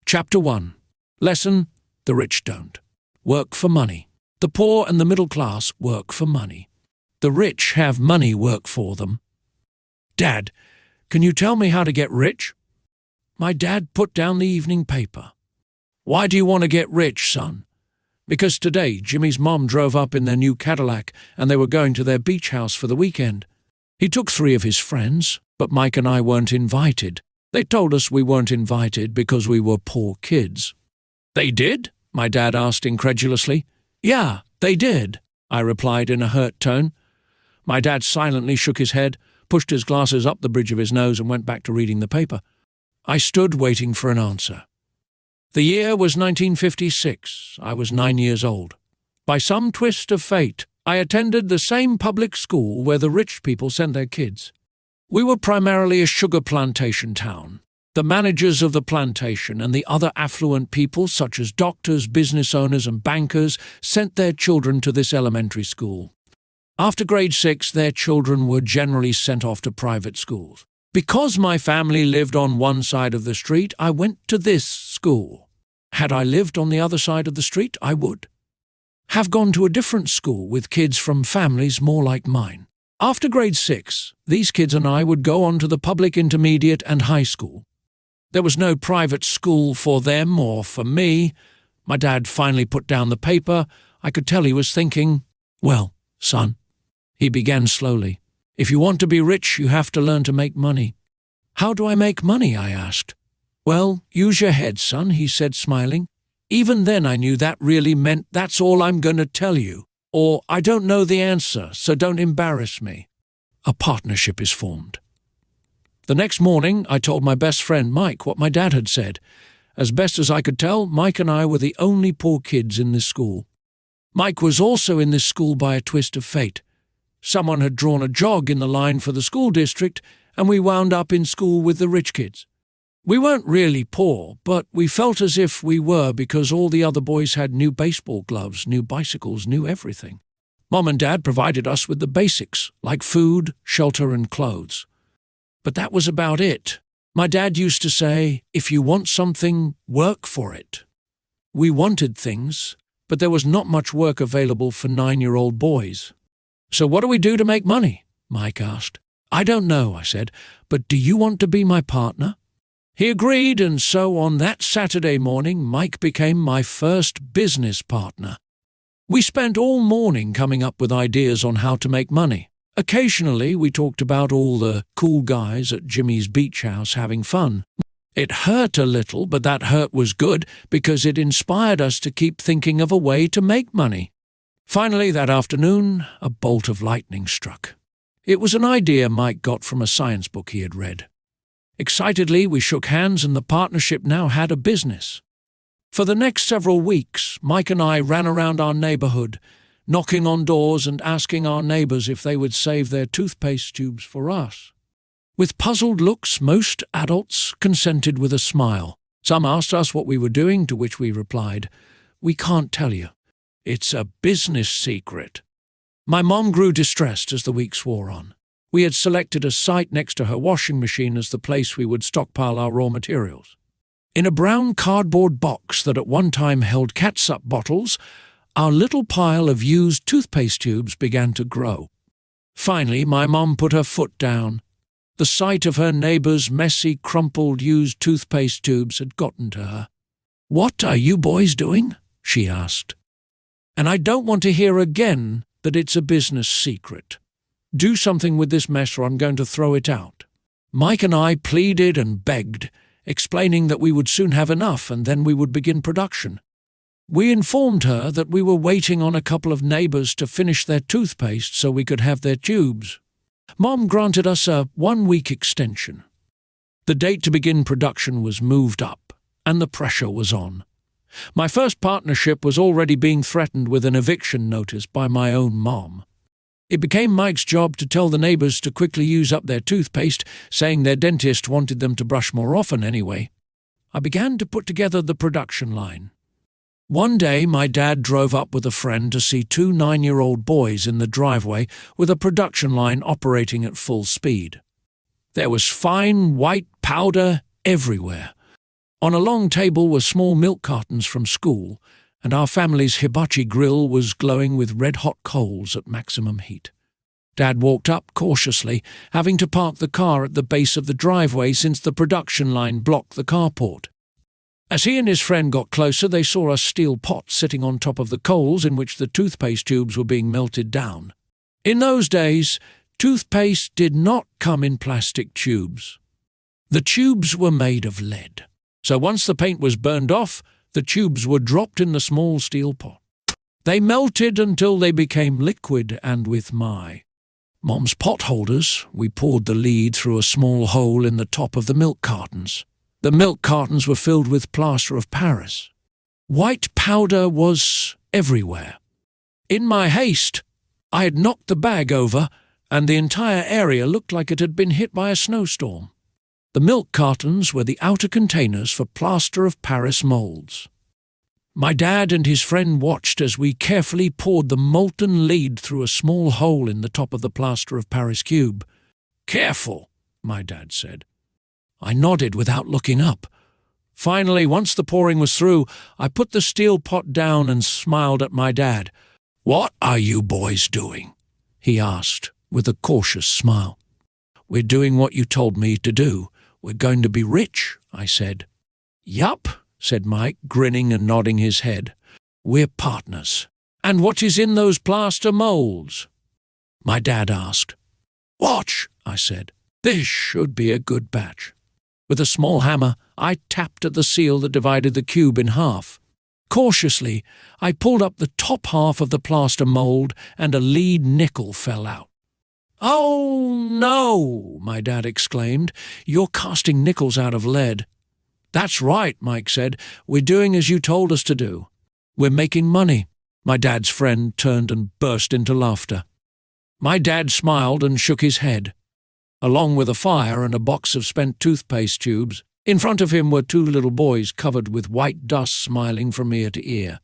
Chapter 1. Lesson: The rich don't work for money. The poor and the middle class work for money. The rich have money work for them. Dad, can you tell me how to get rich? My dad put down the evening paper. Why do you want to get rich, son? Because today Jimmy's mom drove up in their new Cadillac and they were going to their beach house for the weekend. He took 3 of his friends, but Mike and I weren't invited. They told us we weren't invited because we were poor kids. They did? My dad asked incredulously. Yeah, they did, I replied in a hurt tone. My dad silently shook his head, pushed his glasses up the bridge of his nose and went back to reading the paper. I stood waiting for an answer. The year was 1956. I was 9 years old. By some twist of fate, I attended the same public school where the rich people sent their kids. We were primarily a sugar plantation town. The managers of the plantation and the other affluent people, such as doctors, business owners, and bankers, sent their children to this elementary school. After grade 6, their children were generally sent off to private schools. Because my family lived on one side of the street, I went to this school. Had I lived on the other side of the street, I would have gone to a different school with kids from families more like mine. After grade 6, these kids and I would go on to the public intermediate and high school. There was no private school for them or for me. My dad finally put down the paper. I could tell he was thinking. Well, son, he began slowly, if you want to be rich, you have to learn to make money. How do I make money? I asked. Well, use your head, son, he said, smiling. Even then I knew that really meant that's all I'm going to tell you, or I don't know the answer, so don't embarrass me. A partnership is formed. The next morning, I told my best friend Mike what my dad had said. As best as I could tell, Mike and I were the only poor kids in this school. Mike was also in this school by a twist of fate. Someone had drawn a jog in the line for the school district, and we wound up in school with the rich kids. We weren't really poor, but we felt as if we were because all the other boys had new baseball gloves, new bicycles, new everything. Mom and Dad provided us with the basics, like food, shelter, and clothes. But that was about it. My dad used to say, if you want something, work for it. We wanted things, but there was not much work available for 9-year-old boys. So what do we do to make money? Mike asked. I don't know, I said, but do you want to be my partner? He agreed, and so on that Saturday morning, Mike became my first business partner. We spent all morning coming up with ideas on how to make money. Occasionally, we talked about all the cool guys at Jimmy's beach house having fun. It hurt a little, but that hurt was good because it inspired us to keep thinking of a way to make money. Finally, that afternoon, a bolt of lightning struck. It was an idea Mike got from a science book he had read. Excitedly, we shook hands and the partnership now had a business. For the next several weeks, Mike and I ran around our neighborhood, knocking on doors and asking our neighbors if they would save their toothpaste tubes for us. With puzzled looks, most adults consented with a smile. Some asked us what we were doing, to which we replied, "We can't tell you. It's a business secret." My mom grew distressed as the weeks wore on. We had selected a site next to her washing machine as the place we would stockpile our raw materials. In a brown cardboard box that at one time held catsup bottles, our little pile of used toothpaste tubes began to grow. Finally, my mom put her foot down. The sight of her neighbor's messy, crumpled, used toothpaste tubes had gotten to her. "What are you boys doing?" she asked. "And I don't want to hear again that it's a business secret. Do something with this mess or I'm going to throw it out." Mike and I pleaded and begged, explaining that we would soon have enough and then we would begin production. We informed her that we were waiting on a couple of neighbors to finish their toothpaste so we could have their tubes. Mom granted us a 1-week extension. The date to begin production was moved up, and the pressure was on. My first partnership was already being threatened with an eviction notice by my own mom. It became Mike's job to tell the neighbors to quickly use up their toothpaste, saying their dentist wanted them to brush more often anyway. I began to put together the production line. One day, my dad drove up with a friend to see 2 9-year-old boys in the driveway with a production line operating at full speed. There was fine white powder everywhere. On a long table were small milk cartons from school, and our family's hibachi grill was glowing with red-hot coals at maximum heat. Dad walked up cautiously, having to park the car at the base of the driveway since the production line blocked the carport. As he and his friend got closer, they saw a steel pot sitting on top of the coals in which the toothpaste tubes were being melted down. In those days, toothpaste did not come in plastic tubes. The tubes were made of lead, so once the paint was burned off, the tubes were dropped in the small steel pot. They melted until they became liquid, and with my Mom's pot holders, we poured the lead through a small hole in the top of the milk cartons. The milk cartons were filled with plaster of Paris. White powder was everywhere. In my haste, I had knocked the bag over, and the entire area looked like it had been hit by a snowstorm. The milk cartons were the outer containers for plaster of Paris molds. My dad and his friend watched as we carefully poured the molten lead through a small hole in the top of the plaster of Paris cube. "Careful," my dad said. I nodded without looking up. Finally, once the pouring was through, I put the steel pot down and smiled at my dad. "What are you boys doing?" he asked, with a cautious smile. "We're doing what you told me to do. We're going to be rich," I said. "Yup," said Mike, grinning and nodding his head. "We're partners. And what is in those plaster molds?" My dad asked. "Watch," I said. "This should be a good batch." With a small hammer, I tapped at the seal that divided the cube in half. Cautiously, I pulled up the top half of the plaster mold, and a lead nickel fell out. "Oh, no," my dad exclaimed. "You're casting nickels out of lead." "That's right," Mike said. "We're doing as you told us to do. We're making money." My dad's friend turned and burst into laughter. My dad smiled and shook his head. Along with a fire and a box of spent toothpaste tubes, in front of him were two little boys covered with white dust smiling from ear to ear.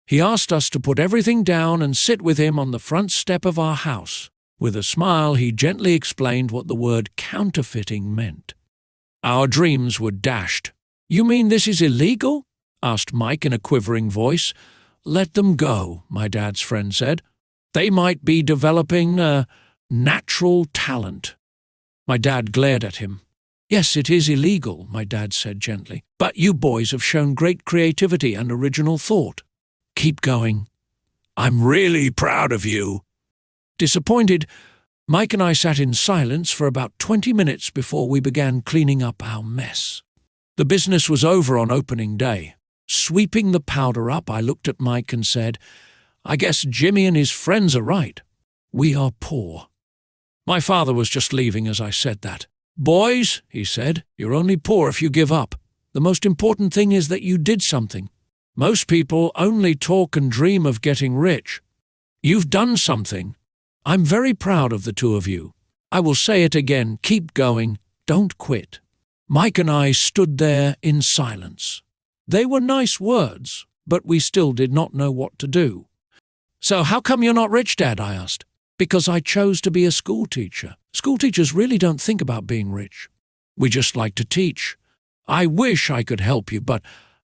He asked us to put everything down and sit with him on the front step of our house. With a smile, he gently explained what the word counterfeiting meant. Our dreams were dashed. "You mean this is illegal?" asked Mike in a quivering voice. "Let them go," my dad's friend said. "They might be developing a natural talent." My dad glared at him. "Yes, it is illegal," my dad said gently, "but you boys have shown great creativity and original thought. Keep going. I'm really proud of you." Disappointed, Mike and I sat in silence for about 20 minutes before we began cleaning up our mess. The business was over on opening day. Sweeping the powder up, I looked at Mike and said, "I guess Jimmy and his friends are right. We are poor." My father was just leaving as I said that. "Boys," he said, "you're only poor if you give up. The most important thing is that you did something. Most people only talk and dream of getting rich. You've done something. I'm very proud of the two of you. I will say it again, keep going, don't quit." Mike and I stood there in silence. They were nice words, but we still did not know what to do. "So how come you're not rich, Dad?" I asked. "Because I chose to be a schoolteacher. Schoolteachers really don't think about being rich. We just like to teach. I wish I could help you, but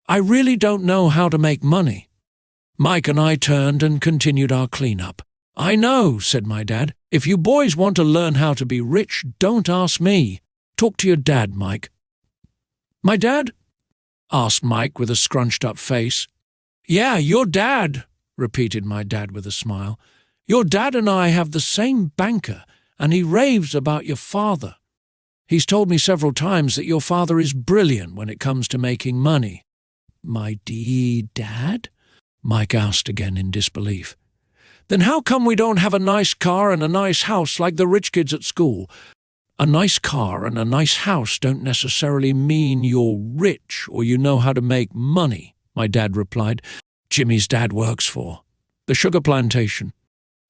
I really don't know how to make money." Mike and I turned and continued our cleanup. "I know," said my dad. "If you boys want to learn how to be rich, don't ask me. Talk to your dad, Mike." "My dad?" asked Mike with a scrunched-up face. "Yeah, your dad," repeated my dad with a smile. "Your dad and I have the same banker, and he raves about your father. He's told me several times that your father is brilliant when it comes to making money." "My dad?" Mike asked again in disbelief. "Then how come we don't have a nice car and a nice house like the rich kids at school?" "A nice car and a nice house don't necessarily mean you're rich or you know how to make money," my dad replied. "Jimmy's dad works for the sugar plantation.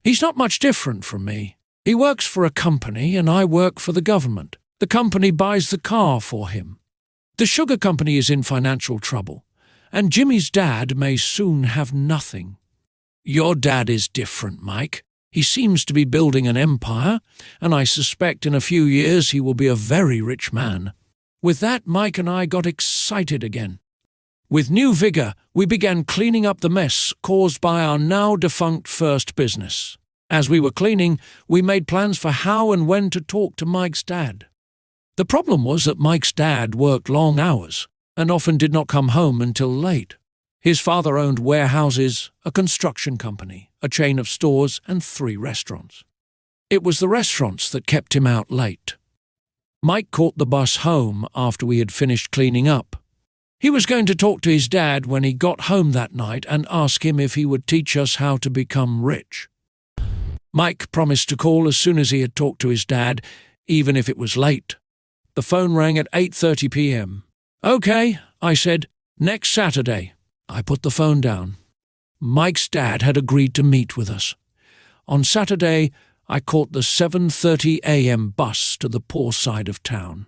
He's not much different from me. He works for a company and I work for the government. The company buys the car for him. The sugar company is in financial trouble, and Jimmy's dad may soon have nothing." "Your dad is different, Mike. He seems to be building an empire, and I suspect in a few years he will be a very rich man." With that, Mike and I got excited again. With new vigor, we began cleaning up the mess caused by our now-defunct first business. As we were cleaning, we made plans for how and when to talk to Mike's dad. The problem was that Mike's dad worked long hours and often did not come home until late. His father owned warehouses, a construction company, a chain of stores, and 3 restaurants. It was the restaurants that kept him out late. Mike caught the bus home after we had finished cleaning up. He was going to talk to his dad when he got home that night and ask him if he would teach us how to become rich. Mike promised to call as soon as he had talked to his dad, even if it was late. The phone rang at 8:30 p.m. "Okay," I said, "next Saturday." I put the phone down. Mike's dad had agreed to meet with us. On Saturday, I caught the 7:30 a.m. bus to the poor side of town.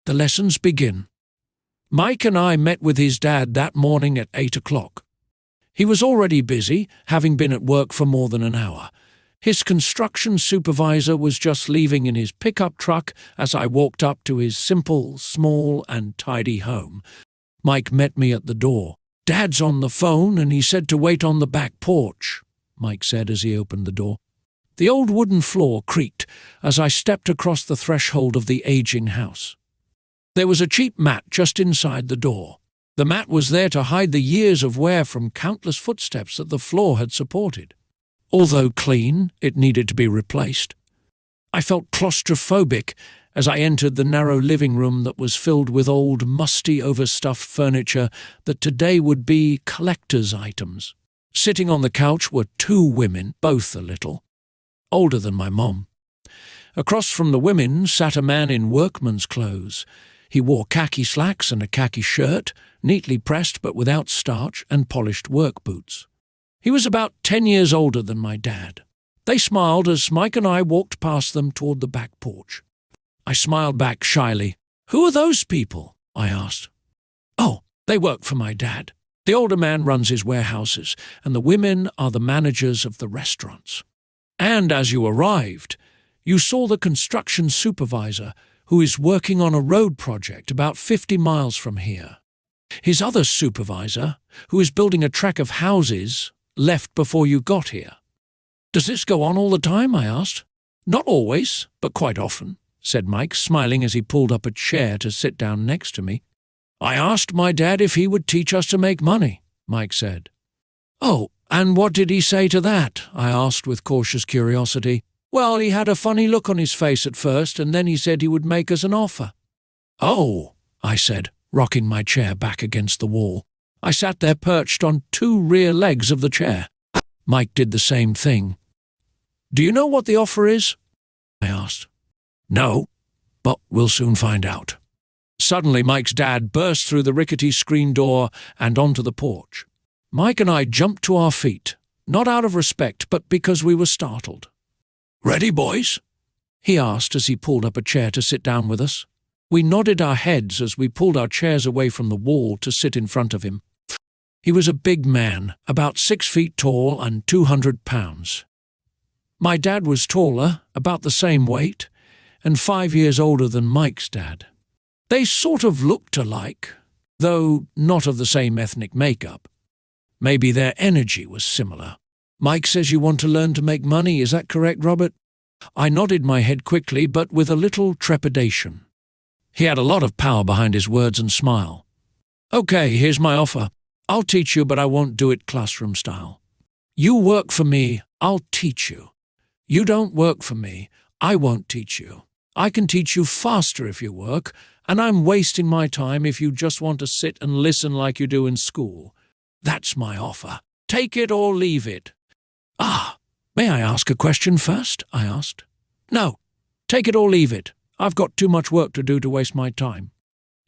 The lessons begin. Mike and I met with his dad that morning at 8 o'clock. He was already busy, having been at work for more than an hour. His construction supervisor was just leaving in his pickup truck as I walked up to his simple, small, and tidy home. Mike met me at the door. "Dad's on the phone and he said to wait on the back porch," Mike said as he opened the door. The old wooden floor creaked as I stepped across the threshold of the aging house. There was a cheap mat just inside the door. The mat was there to hide the years of wear from countless footsteps that the floor had supported. Although clean, it needed to be replaced. I felt claustrophobic as I entered the narrow living room that was filled with old, musty, overstuffed furniture that today would be collector's items. Sitting on the couch were 2 women, both a little older than my mom. Across from the women sat a man in workman's clothes. He wore khaki slacks and a khaki shirt, neatly pressed but without starch, and polished work boots. He was about 10 years older than my dad. They smiled as Mike and I walked past them toward the back porch. I smiled back shyly. "Who are those people?" I asked. "Oh, they work for my dad. The older man runs his warehouses, and the women are the managers of the restaurants. And as you arrived, you saw the construction supervisor, who is working on a road project about 50 miles from here. His other supervisor, who is building a track of houses, left before you got here." "Does this go on all the time?" I asked. "Not always, but quite often," said Mike, smiling as he pulled up a chair to sit down next to me. "I asked my dad if he would teach us to make money," Mike said. "Oh, and what did he say to that?" I asked with cautious curiosity. "Well, he had a funny look on his face at first, and then he said he would make us an offer." "Oh," I said, rocking my chair back against the wall. I sat there perched on 2 rear legs of the chair. Mike did the same thing. "Do you know what the offer is?" I asked. "No, but we'll soon find out." Suddenly, Mike's dad burst through the rickety screen door and onto the porch. Mike and I jumped to our feet, not out of respect, but because we were startled. "Ready, boys?" he asked as he pulled up a chair to sit down with us. We nodded our heads as we pulled our chairs away from the wall to sit in front of him. He was a big man, about 6 feet tall and 200 pounds. My dad was taller, about the same weight, and 5 years older than Mike's dad. They sort of looked alike, though not of the same ethnic makeup. Maybe their energy was similar. "Mike says you want to learn to make money, is that correct, Robert?" I nodded my head quickly, but with a little trepidation. He had a lot of power behind his words and smile. "Okay, here's my offer. I'll teach you, but I won't do it classroom style. You work for me, I'll teach you. You don't work for me, I won't teach you. I can teach you faster if you work, and I'm wasting my time if you just want to sit and listen like you do in school. That's my offer. Take it or leave it." "Ah, may I ask a question first?" I asked. "No, take it or leave it. I've got too much work to do to waste my time.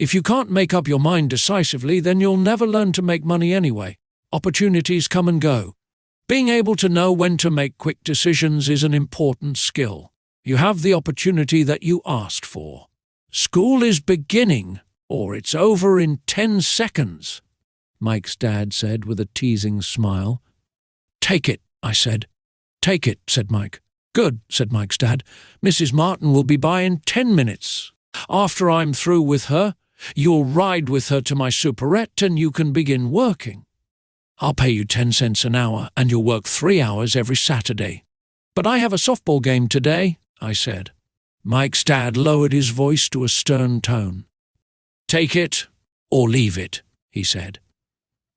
If you can't make up your mind decisively, then you'll never learn to make money anyway. Opportunities come and go. Being able to know when to make quick decisions is an important skill. You have the opportunity that you asked for. School is beginning, or it's over in 10 seconds, Mike's dad said with a teasing smile. "Take it," I said. "Take it," said Mike. "Good," said Mike's dad. "Mrs. Martin will be by in 10 minutes. After I'm through with her, You'll ride with her to my superette and you can begin working. I'll pay you 10 cents an hour and you'll work 3 hours every Saturday. But I have a softball game today, I said. Mike's dad lowered his voice to a stern tone. Take it or leave it, he said.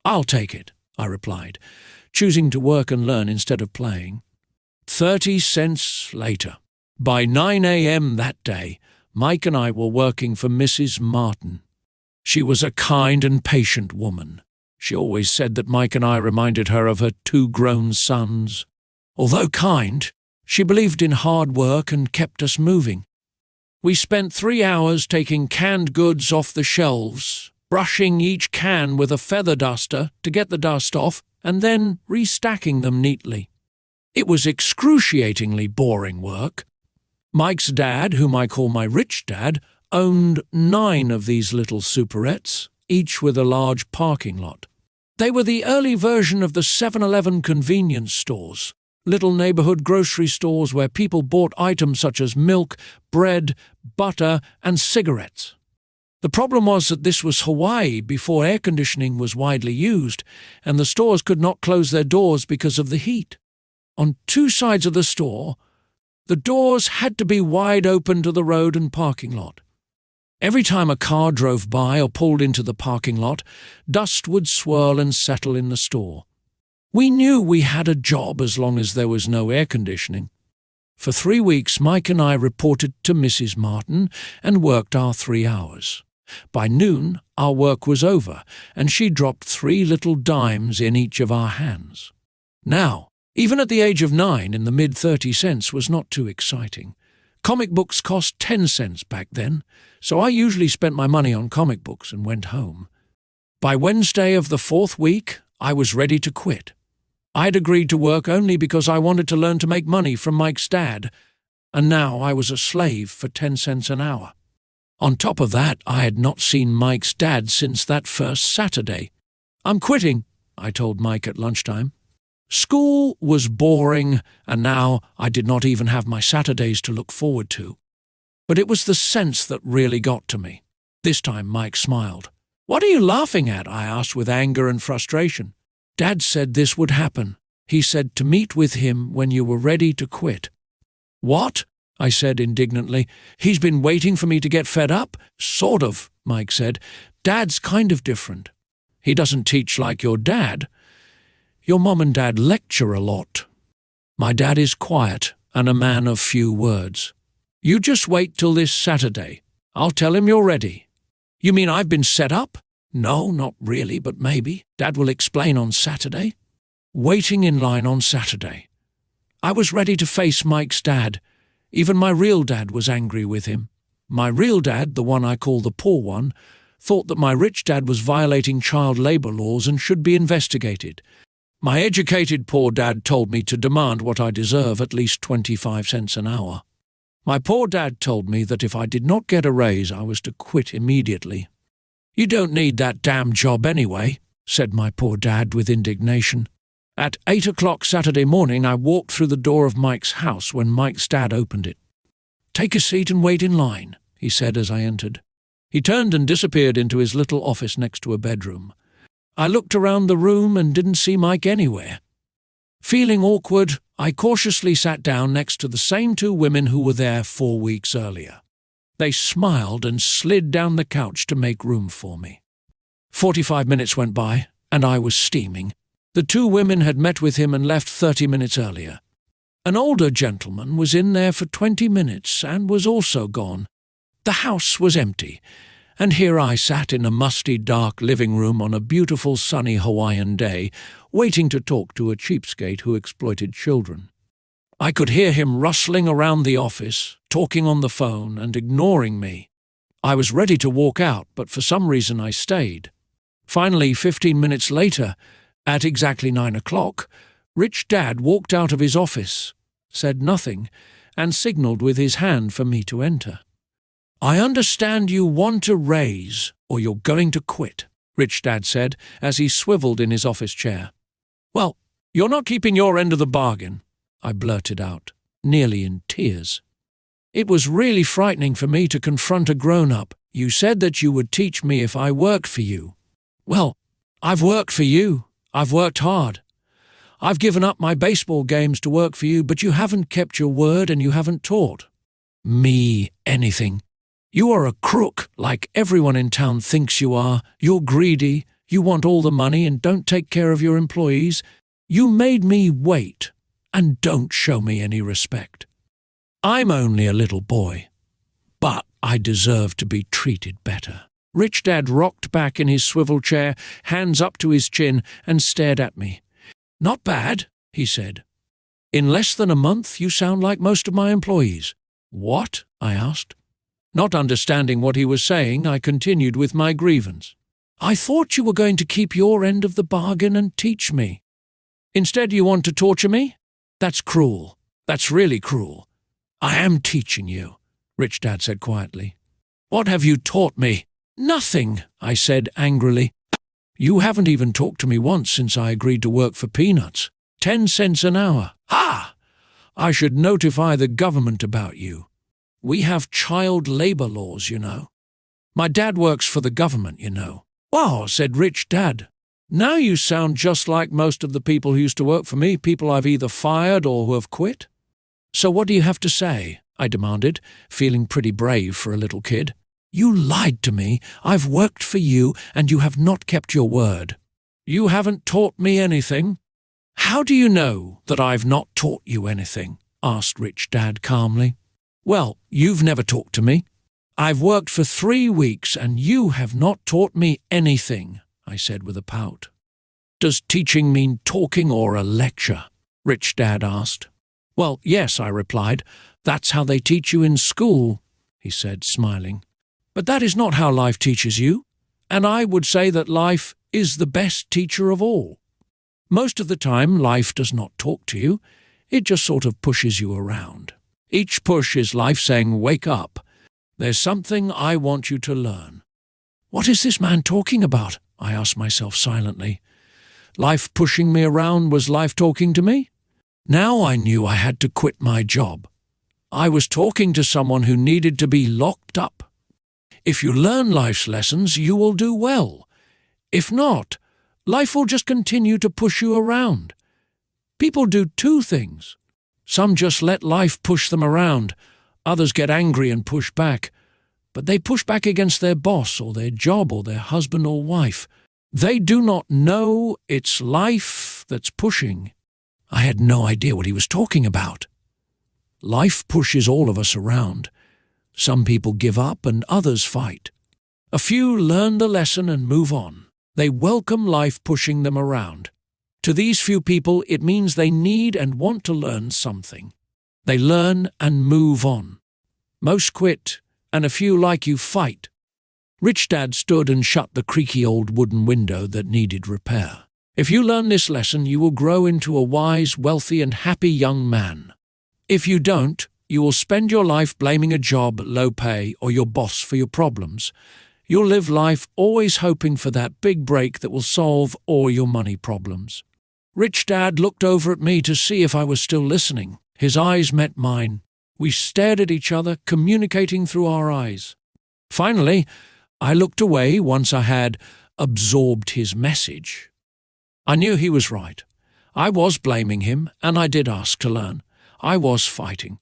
I'll take it, I replied, choosing to work and learn instead of playing. 30 cents later. By 9 a.m. that day, Mike and I were working for Mrs. Martin. She was a kind and patient woman. She always said that Mike and I reminded her of her 2 grown sons. Although kind, she believed in hard work and kept us moving. We spent 3 hours taking canned goods off the shelves, brushing each can with a feather duster to get the dust off, and then restacking them neatly. It was excruciatingly boring work. Mike's dad, whom I call my rich dad, owned 9 of these little superettes, each with a large parking lot. They were the early version of the 7-Eleven convenience stores, little neighborhood grocery stores where people bought items such as milk, bread, butter, and cigarettes. The problem was that this was Hawaii before air conditioning was widely used, and the stores could not close their doors because of the heat. On 2 sides of the store, the doors had to be wide open to the road and parking lot. Every time a car drove by or pulled into the parking lot, dust would swirl and settle in the store. We knew we had a job as long as there was no air conditioning. For 3 weeks, Mike and I reported to Mrs. Martin and worked our 3 hours. By noon, our work was over, and she dropped 3 little dimes in each of our hands. Now, even at the age of 9, in the mid-30 cents was not too exciting. Comic books cost 10 cents back then, so I usually spent my money on comic books and went home. By Wednesday of the 4th week, I was ready to quit. I'd agreed to work only because I wanted to learn to make money from Mike's dad, and now I was a slave for 10 cents an hour. On top of that, I had not seen Mike's dad since that first Saturday. I'm quitting, I told Mike at lunchtime. School was boring, and now I did not even have my Saturdays to look forward to. But it was the sense that really got to me. This time Mike smiled. What are you laughing at? I asked with anger and frustration. Dad said this would happen. He said to meet with him when you were ready to quit. What? I said indignantly. He's been waiting for me to get fed up? Sort of, Mike said. Dad's kind of different. He doesn't teach like your dad. Your mom and dad lecture a lot. My dad is quiet and a man of few words. You just wait till this Saturday. I'll tell him you're ready. You mean I've been set up? No, not really, but maybe. Dad will explain on Saturday. Waiting in line on Saturday. I was ready to face Mike's dad. Even my real dad was angry with him. My real dad, the one I call the poor one, thought that my rich dad was violating child labor laws and should be investigated. My educated poor dad told me to demand what I deserve, at least 25 cents an hour. My poor dad told me that if I did not get a raise, I was to quit immediately. You don't need that damn job anyway, said my poor dad with indignation. At 8 o'clock Saturday morning, I walked through the door of Mike's house when Mike's dad opened it. Take a seat and wait in line, he said as I entered. He turned and disappeared into his little office next to a bedroom. I looked around the room and didn't see Mike anywhere. Feeling awkward, I cautiously sat down next to the same 2 women who were there 4 weeks earlier. They smiled and slid down the couch to make room for me. 45 minutes went by, and I was steaming. The 2 women had met with him and left 30 minutes earlier. An older gentleman was in there for 20 minutes and was also gone. The house was empty, and here I sat in a musty, dark living room on a beautiful sunny Hawaiian day, waiting to talk to a cheapskate who exploited children. I could hear him rustling around the office, talking on the phone and ignoring me. I was ready to walk out, but for some reason I stayed. Finally, 15 minutes later, at exactly 9 o'clock, Rich Dad walked out of his office, said nothing, and signaled with his hand for me to enter. I understand you want a raise, or you're going to quit, Rich Dad said as he swiveled in his office chair. Well, you're not keeping your end of the bargain, I blurted out, nearly in tears. It was really frightening for me to confront a grown-up, You said that you would teach me if I worked for you. Well, I've worked for you. I've worked hard. I've given up my baseball games to work for you, but you haven't kept your word and you haven't taught me anything. You are a crook like everyone in town thinks you are. You're greedy. You want all the money and don't take care of your employees. You made me wait and don't show me any respect. I'm only a little boy, but I deserve to be treated better. Rich Dad rocked back in his swivel chair, hands up to his chin, and stared at me. Not bad, he said. In less than a month, you sound like most of my employees. What? I asked. Not understanding what he was saying, I continued with my grievance. I thought you were going to keep your end of the bargain and teach me. Instead, you want to torture me? That's cruel. That's really cruel. I am teaching you, Rich Dad said quietly. What have you taught me? Nothing, I said angrily. You haven't even talked to me once since I agreed to work for peanuts. 10 cents an hour. Ha! I should notify the government about you. We have child labor laws, you know. My dad works for the government, you know. Wow, said Rich Dad. Now you sound just like most of the people who used to work for me, people I've either fired or who have quit. So what do you have to say? I demanded, feeling pretty brave for a little kid. You lied to me. I've worked for you, and you have not kept your word. You haven't taught me anything. How do you know that I've not taught you anything? Asked Rich Dad calmly. Well, you've never talked to me. I've worked for 3 weeks, and you have not taught me anything, I said with a pout. Does teaching mean talking or a lecture? Rich Dad asked. Well, yes, I replied. That's how they teach you in school, he said, smiling. But that is not how life teaches you, and I would say that life is the best teacher of all. Most of the time, life does not talk to you. It just sort of pushes you around. Each push is life saying, wake up. There's something I want you to learn. What is this man talking about? I asked myself silently. Life pushing me around was life talking to me? Now I knew I had to quit my job. I was talking to someone who needed to be locked up. If you learn life's lessons, you will do well. If not, life will just continue to push you around. People do 2 things. Some just let life push them around. Others get angry and push back. But they push back against their boss or their job or their husband or wife. They do not know it's life that's pushing. I had no idea what he was talking about. Life pushes all of us around. Some people give up and others fight. A few learn the lesson and move on. They welcome life pushing them around. To these few people, it means they need and want to learn something. They learn and move on. Most quit, and a few like you fight. Rich Dad stood and shut the creaky old wooden window that needed repair. If you learn this lesson, you will grow into a wise, wealthy, and happy young man. If you don't, you will spend your life blaming a job, low pay, or your boss for your problems. You'll live life always hoping for that big break that will solve all your money problems. Rich Dad looked over at me to see if I was still listening. His eyes met mine. We stared at each other, communicating through our eyes. Finally, I looked away once I had absorbed his message. I knew he was right. I was blaming him, and I did ask to learn. I was fighting.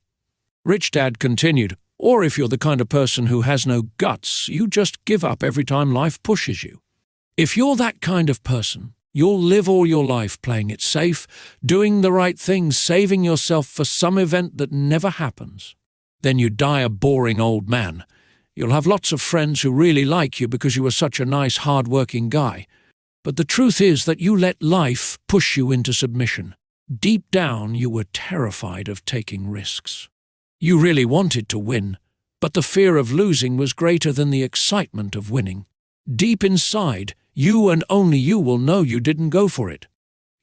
Rich Dad continued, or if you're the kind of person who has no guts, you just give up every time life pushes you. If you're that kind of person, you'll live all your life playing it safe, doing the right things, saving yourself for some event that never happens. Then you die a boring old man. You'll have lots of friends who really like you because you were such a nice, hard-working guy. But the truth is that you let life push you into submission. Deep down, you were terrified of taking risks. You really wanted to win, but the fear of losing was greater than the excitement of winning. Deep inside, you and only you will know you didn't go for it.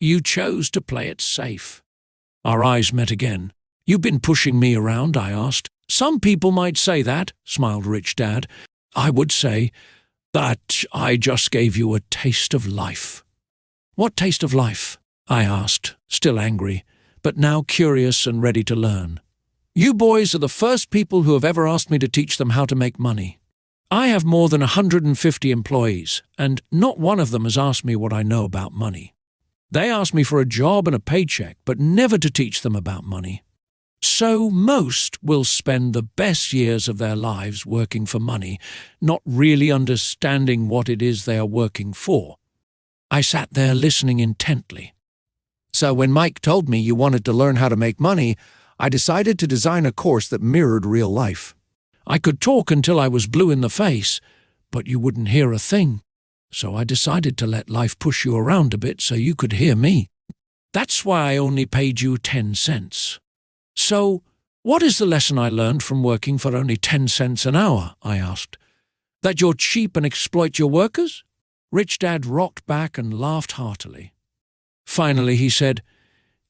You chose to play it safe. Our eyes met again. You've been pushing me around, I asked. Some people might say that, smiled Rich Dad. I would say that I just gave you a taste of life. What taste of life? I asked, still angry, but now curious and ready to learn. You boys are the first people who have ever asked me to teach them how to make money. I have more than 150 employees, and not one of them has asked me what I know about money. They ask me for a job and a paycheck, but never to teach them about money. So most will spend the best years of their lives working for money, not really understanding what it is they are working for. I sat there listening intently. So when Mike told me you wanted to learn how to make money, I decided to design a course that mirrored real life. I could talk until I was blue in the face, but you wouldn't hear a thing. So I decided to let life push you around a bit so you could hear me. That's why I only paid you 10 cents. So, what is the lesson I learned from working for only 10 cents an hour? I asked. That you're cheap and exploit your workers? Rich Dad rocked back and laughed heartily. Finally, he said,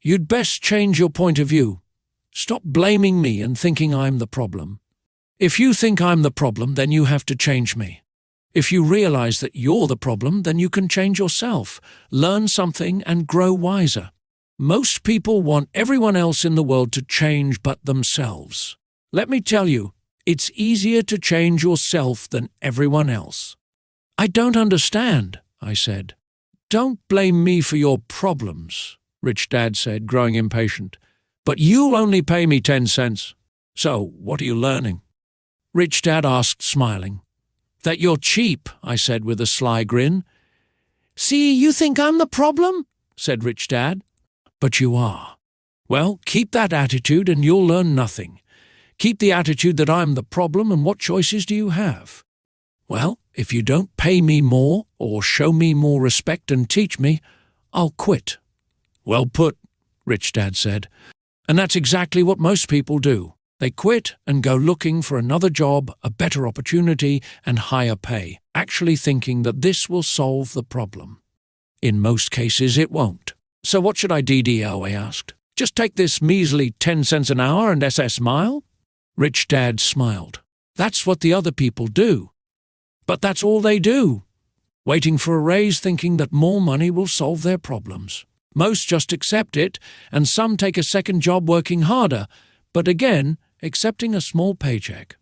"You'd best change your point of view. Stop blaming me and thinking I'm the problem. If you think I'm the problem, then you have to change me. If you realize that you're the problem, then you can change yourself, learn something, and grow wiser. Most people want everyone else in the world to change but themselves. Let me tell you, it's easier to change yourself than everyone else." "I don't understand," I said. "Don't blame me for your problems," Rich Dad said, growing impatient. "But you'll only pay me 10 cents. So, what are you learning?" Rich Dad asked, smiling. "That you're cheap," I said with a sly grin. "See, you think I'm the problem?" said Rich Dad. "But you are. Well, keep that attitude and you'll learn nothing. Keep the attitude that I'm the problem, and what choices do you have? Well, if you don't pay me more or show me more respect and teach me, I'll quit." "Well put," Rich Dad said. And that's exactly what most people do. They quit and go looking for another job, a better opportunity, and higher pay, actually thinking that this will solve the problem. In most cases, it won't. "So what should I DDO?" I asked. "Just take this measly 10 cents an hour and SS mile?" Rich Dad smiled. "That's what the other people do. But that's all they do. Waiting for a raise, thinking that more money will solve their problems. Most just accept it, and some take a second job working harder, but again, accepting a small paycheck."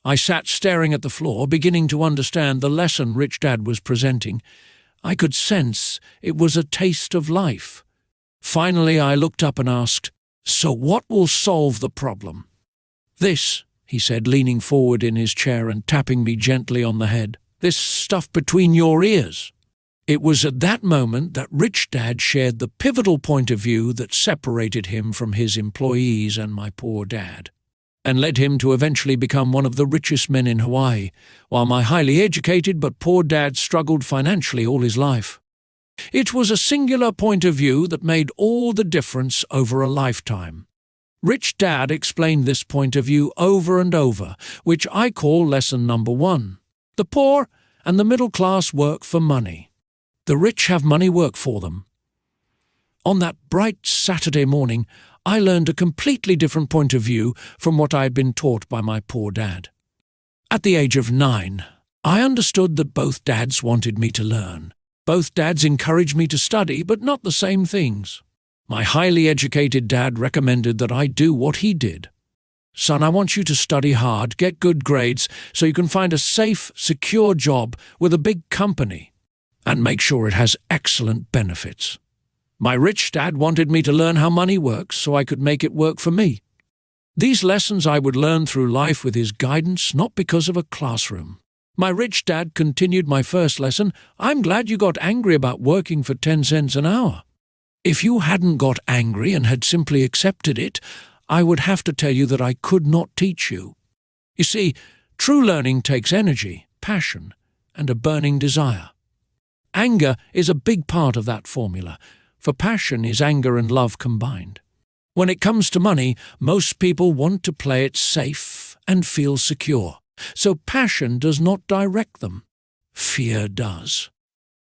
I sat staring at the floor, beginning to understand the lesson Rich Dad was presenting. I could sense it was a taste of life. Finally, I looked up and asked, "So what will solve the problem?" "This," he said, leaning forward in his chair and tapping me gently on the head. "This stuff between your ears." It was at that moment that Rich Dad shared the pivotal point of view that separated him from his employees and my poor dad, and led him to eventually become one of the richest men in Hawaii, while my highly educated but poor dad struggled financially all his life. It was a singular point of view that made all the difference over a lifetime. Rich Dad explained this point of view over and over, which I call lesson number 1. The poor and the middle class work for money. The rich have money work for them. On that bright Saturday morning, I learned a completely different point of view from what I had been taught by my poor dad. At the age of 9, I understood that both dads wanted me to learn. Both dads encouraged me to study, but not the same things. My highly educated dad recommended that I do what he did. "Son, I want you to study hard, get good grades, so you can find a safe, secure job with a big company, and make sure it has excellent benefits." My rich dad wanted me to learn how money works so I could make it work for me. These lessons I would learn through life with his guidance, not because of a classroom. My rich dad continued my first lesson, "I'm glad you got angry about working for 10 cents an hour. If you hadn't got angry and had simply accepted it, I would have to tell you that I could not teach you. You see, true learning takes energy, passion, and a burning desire. Anger is a big part of that formula, for passion is anger and love combined. When it comes to money, most people want to play it safe and feel secure, so passion does not direct them. Fear does.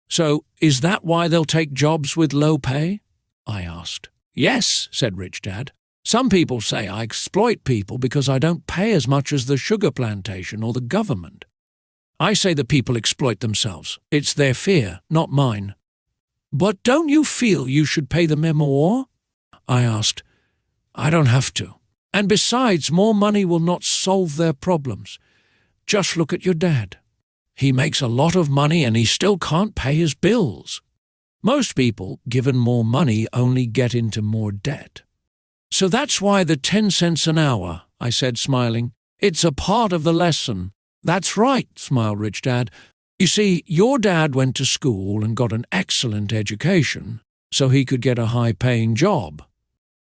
So, is that why they'll take jobs with low pay?" I asked. "Yes," said Rich Dad. "Some people say I exploit people because I don't pay as much as the sugar plantation or the government. I say the people exploit themselves. It's their fear, not mine." "But don't you feel you should pay them more?" I asked. "I don't have to. And besides, more money will not solve their problems. Just look at your dad. He makes a lot of money and he still can't pay his bills. Most people, given more money, only get into more debt. So that's why the 10 cents an hour, I said, smiling. It's a part of the lesson. That's right, smiled Rich Dad. You see, your dad went to school and got an excellent education, so he could get a high-paying job.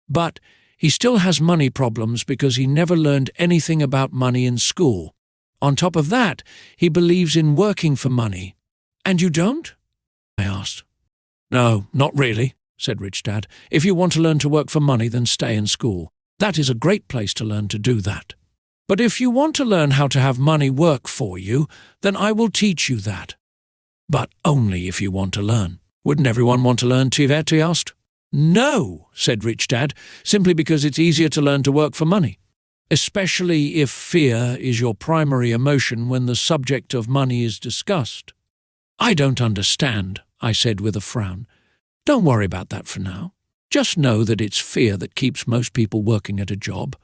But he still has money problems because he never learned anything about money in school. On top of that, he believes in working for money. And you don't? I asked. No, not really, said Rich Dad. If you want to learn to work for money, then stay in school. That is a great place to learn to do that. But if you want to learn how to have money work for you, then I will teach you that. But only if you want to learn. Wouldn't everyone want to learn, Tivette? He asked. No, said Rich Dad, simply because it's easier to learn to work for money. Especially if fear is your primary emotion when the subject of money is discussed. I don't understand, I said with a frown. Don't worry about that for now. Just know that it's fear that keeps most people working at a job.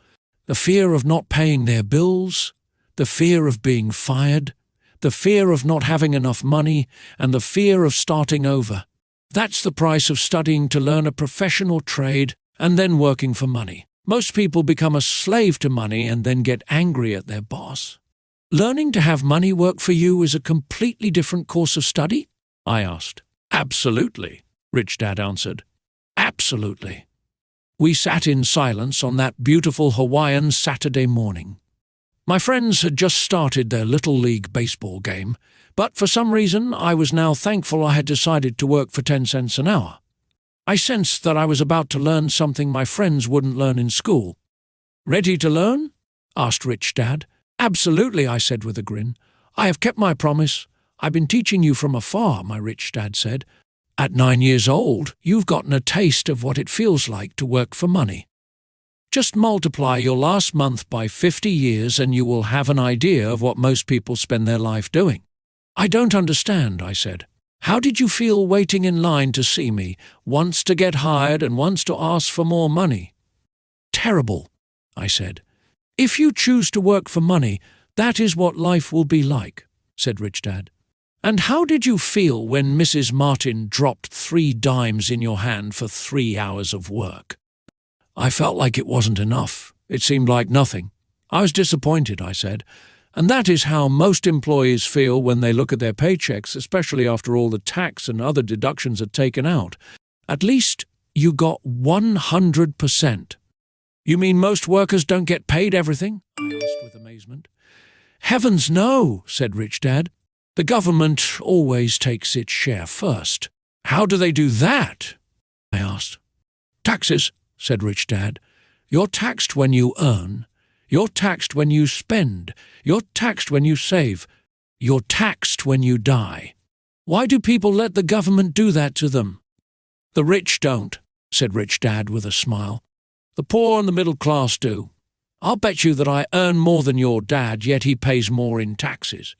The fear of not paying their bills, the fear of being fired, the fear of not having enough money, and the fear of starting over. That's the price of studying to learn a professional trade and then working for money. Most people become a slave to money and then get angry at their boss. Learning to have money work for you is a completely different course of study? I asked. Absolutely, Rich Dad answered. Absolutely. We sat in silence on that beautiful Hawaiian Saturday morning. My friends had just started their Little League baseball game, but for some reason I was now thankful I had decided to work for 10 cents an hour. I sensed that I was about to learn something my friends wouldn't learn in school. Ready to learn? Asked Rich Dad. Absolutely, I said with a grin. I have kept my promise. I've been teaching you from afar, my Rich Dad said. At 9 years old, you've gotten a taste of what it feels like to work for money. Just multiply your last month by 50 years and you will have an idea of what most people spend their life doing. I don't understand, I said. How did you feel waiting in line to see me, once to get hired and once to ask for more money? Terrible, I said. If you choose to work for money, that is what life will be like, said Rich Dad. And how did you feel when Mrs. Martin dropped 3 dimes in your hand for 3 hours of work? I felt like it wasn't enough. It seemed like nothing. I was disappointed, I said. And that is how most employees feel when they look at their paychecks, especially after all the tax and other deductions are taken out. At least you got 100%. You mean most workers don't get paid everything? I asked with amazement. Heavens no, said Rich Dad. The government always takes its share first. How do they do that? I asked. Taxes, said Rich Dad. You're taxed when you earn. You're taxed when you spend. You're taxed when you save. You're taxed when you die. Why do people let the government do that to them? The rich don't, said Rich Dad with a smile. The poor and the middle class do. I'll bet you that I earn more than your dad, yet he pays more in taxes.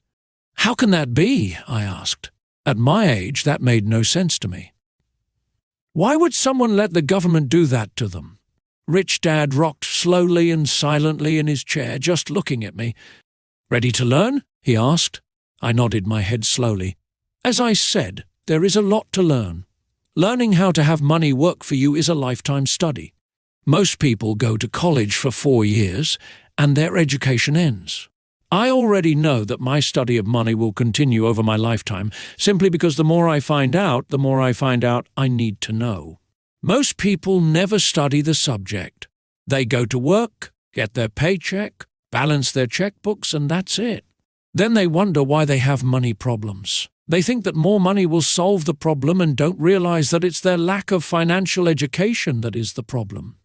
How can that be? I asked. At my age, that made no sense to me. Why would someone let the government do that to them? Rich Dad rocked slowly and silently in his chair, just looking at me. Ready to learn? He asked. I nodded my head slowly. As I said, there is a lot to learn. Learning how to have money work for you is a lifetime study. Most people go to college for 4 years, and their education ends. I already know that my study of money will continue over my lifetime, simply because the more I find out, I need to know. Most people never study the subject. They go to work, get their paycheck, balance their checkbooks, and that's it. Then they wonder why they have money problems. They think that more money will solve the problem and don't realize that it's their lack of financial education that is the problem.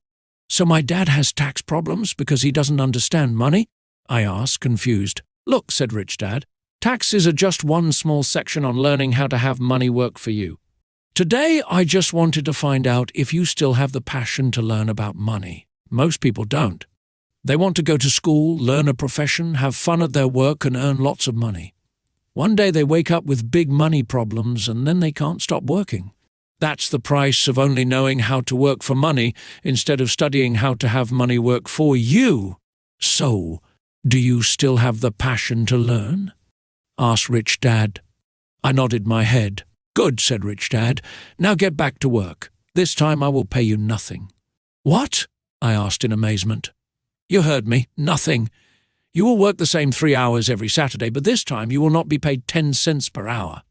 So my dad has tax problems because he doesn't understand money? I asked, confused. Look, said Rich Dad, taxes are just one small section on learning how to have money work for you. Today, I just wanted to find out if you still have the passion to learn about money. Most people don't. They want to go to school, learn a profession, have fun at their work, and earn lots of money. One day they wake up with big money problems, and then they can't stop working. That's the price of only knowing how to work for money instead of studying how to have money work for you. So, Do you still have the passion to learn? Asked Rich Dad. I nodded my head. Good, said Rich Dad. Now get back to work. This time I will pay you nothing. What? I asked in amazement. You heard me. Nothing. You will work the same 3 hours every Saturday, but this time you will not be paid 10 cents per hour.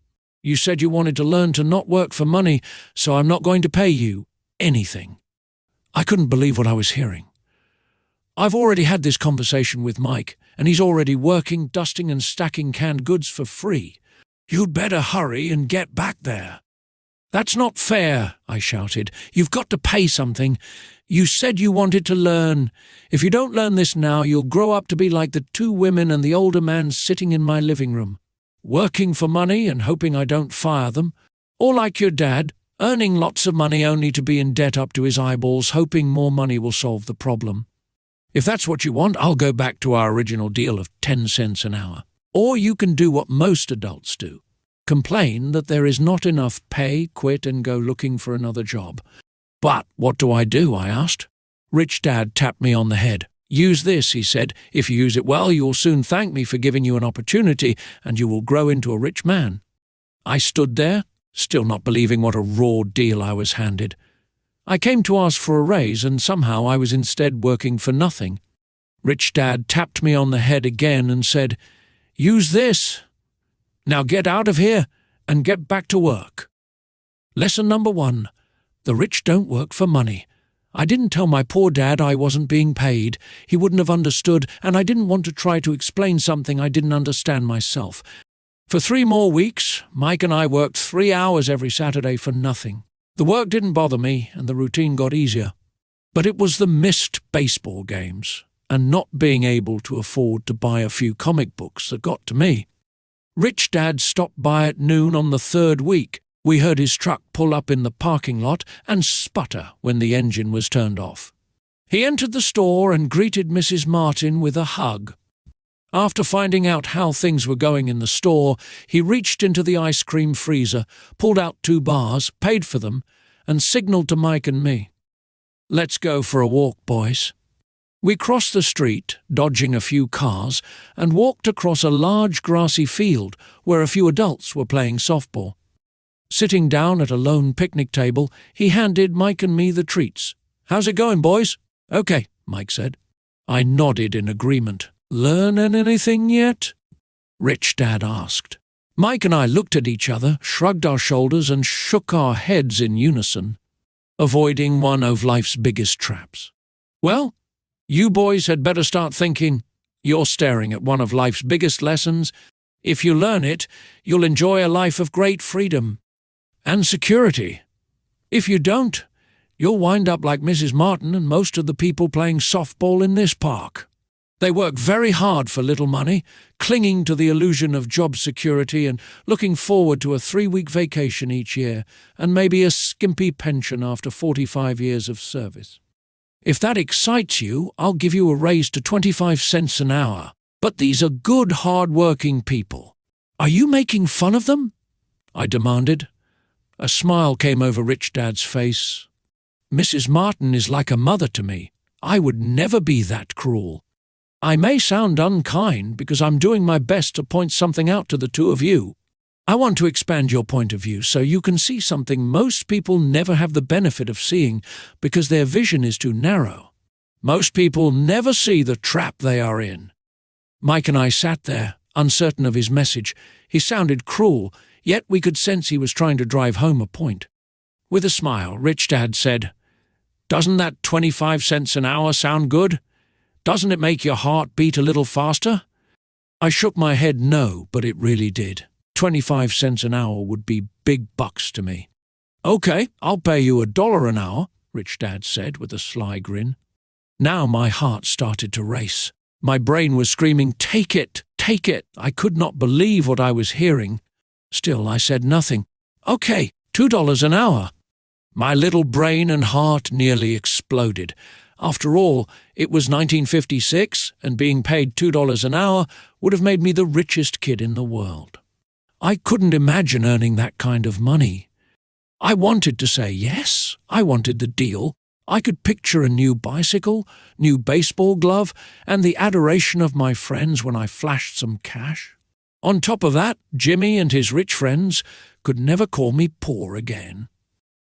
You said you wanted to learn to not work for money, so I'm not going to pay you anything. I couldn't believe what I was hearing. I've already had this conversation with Mike, and he's already working, dusting and stacking canned goods for free. You'd better hurry and get back there. That's not fair, I shouted. You've got to pay something. You said you wanted to learn. If you don't learn this now, you'll grow up to be like the 2 women and the older man sitting in my living room, working for money and hoping I don't fire them, or like your dad, earning lots of money only to be in debt up to his eyeballs, hoping more money will solve the problem. If that's what you want, I'll go back to our original deal of 10 cents an hour. Or you can do what most adults do. Complain that there is not enough pay, quit, and go looking for another job. But what do? I asked. Rich Dad tapped me on the head. Use this, he said. If you use it well, you will soon thank me for giving you an opportunity, and you will grow into a rich man. I stood there, still not believing what a raw deal I was handed. I came to ask for a raise, and somehow I was instead working for nothing. Rich Dad tapped me on the head again and said, Use this. Now get out of here and get back to work. Lesson number 1. The rich don't work for money. I didn't tell my poor dad I wasn't being paid. He wouldn't have understood, and I didn't want to try to explain something I didn't understand myself. For 3 more weeks, Mike and I worked 3 hours every Saturday for nothing. The work didn't bother me, and the routine got easier. But it was the missed baseball games and not being able to afford to buy a few comic books that got to me. Rich Dad stopped by at noon on the 3rd week. We heard his truck pull up in the parking lot and sputter when the engine was turned off. He entered the store and greeted Mrs. Martin with a hug. After finding out how things were going in the store, he reached into the ice cream freezer, pulled out 2 bars, paid for them, and signaled to Mike and me. Let's go for a walk, boys. We crossed the street, dodging a few cars, and walked across a large grassy field where a few adults were playing softball. Sitting down at a lone picnic table, he handed Mike and me the treats. How's it going, boys? Okay, Mike said. I nodded in agreement. Learning anything yet? Rich Dad asked. Mike and I looked at each other, shrugged our shoulders, and shook our heads in unison, avoiding one of life's biggest traps. Well, you boys had better start thinking. You're staring at one of life's biggest lessons. If you learn it, you'll enjoy a life of great freedom and security. If you don't, you'll wind up like Mrs. Martin and most of the people playing softball in this park. They work very hard for little money, clinging to the illusion of job security and looking forward to a 3-week vacation each year and maybe a skimpy pension after 45 years of service. If that excites you, I'll give you a raise to 25 cents an hour. But these are good, hard-working people. Are you making fun of them? I demanded. A smile came over Rich Dad's face. Mrs. Martin is like a mother to me. I would never be that cruel. I may sound unkind because I'm doing my best to point something out to the 2 of you. I want to expand your point of view so you can see something most people never have the benefit of seeing because their vision is too narrow. Most people never see the trap they are in. Mike and I sat there, uncertain of his message. He sounded cruel, yet we could sense he was trying to drive home a point. With a smile, Rich Dad said, Doesn't that 25 cents an hour sound good? Doesn't it make your heart beat a little faster? I shook my head no, but it really did. 25 cents an hour would be big bucks to me. Okay, I'll pay you $1 an hour, Rich Dad said with a sly grin. Now my heart started to race. My brain was screaming, Take it, take it. I could not believe what I was hearing. Still, I said nothing. Okay, $2 an hour. My little brain and heart nearly exploded. After all, it was 1956, and being paid $2 an hour would have made me the richest kid in the world. I couldn't imagine earning that kind of money. I wanted to say yes. I wanted the deal. I could picture a new bicycle, new baseball glove, and the adoration of my friends when I flashed some cash. On top of that, Jimmy and his rich friends could never call me poor again.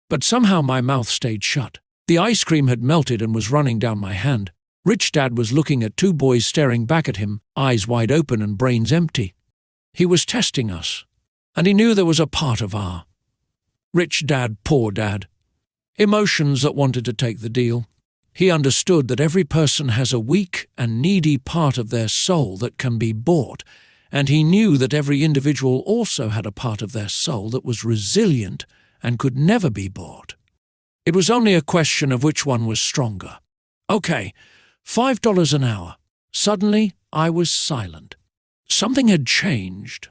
But somehow my mouth stayed shut. The ice cream had melted and was running down my hand. Rich Dad was looking at two boys staring back at him, eyes wide open and brains empty. He was testing us, and he knew there was a part of our rich dad, poor dad, emotions that wanted to take the deal. He understood that every person has a weak and needy part of their soul that can be bought, and he knew that every individual also had a part of their soul that was resilient and could never be bought. It was only a question of which one was stronger. Okay, $5 an hour. Suddenly, I was silent. Something had changed.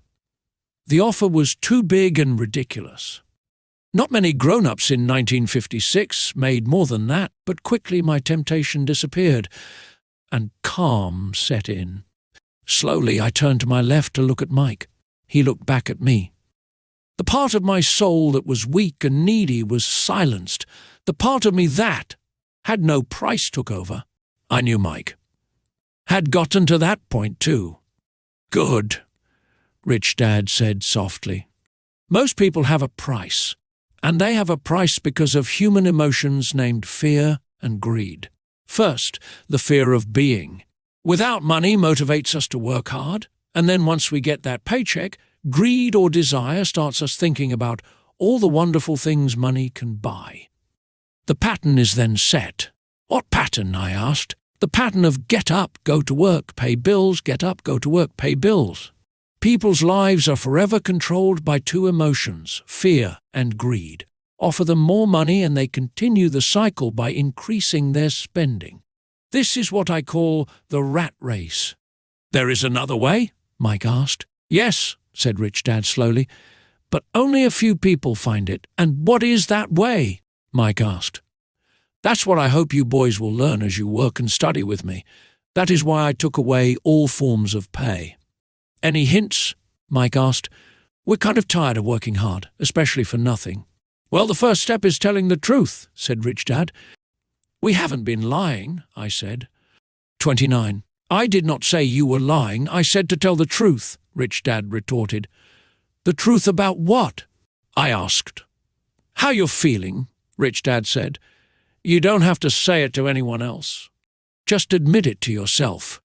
The offer was too big and ridiculous. Not many grown-ups in 1956 made more than that, but quickly my temptation disappeared, and calm set in. Slowly, I turned to my left to look at Mike. He looked back at me. The part of my soul that was weak and needy was silenced. The part of me that had no price took over. I knew Mike had gotten to that point too. Good, Rich Dad said softly. Most people have a price, and they have a price because of human emotions named fear and greed. First, the fear of being. Without money motivates us to work hard, and then once we get that paycheck, greed or desire starts us thinking about all the wonderful things money can buy. The pattern is then set. What pattern, I asked. The pattern of get up, go to work, pay bills, get up, go to work, pay bills. People's lives are forever controlled by two emotions, fear and greed. Offer them more money and they continue the cycle by increasing their spending. This is what I call the rat race. There is another way? Mike asked. Yes, said Rich Dad slowly, but only a few people find it. And what is that way? Mike asked. That's what I hope you boys will learn as you work and study with me. That is why I took away all forms of pay. Any hints? Mike asked. We're kind of tired of working hard, especially for nothing. Well, the first step is telling the truth, said Rich Dad. We haven't been lying, I said. 29. I did not say you were lying. I said to tell the truth, Rich Dad retorted. The truth about what? I asked. How you're feeling, Rich Dad said. You don't have to say it to anyone else. Just admit it to yourself.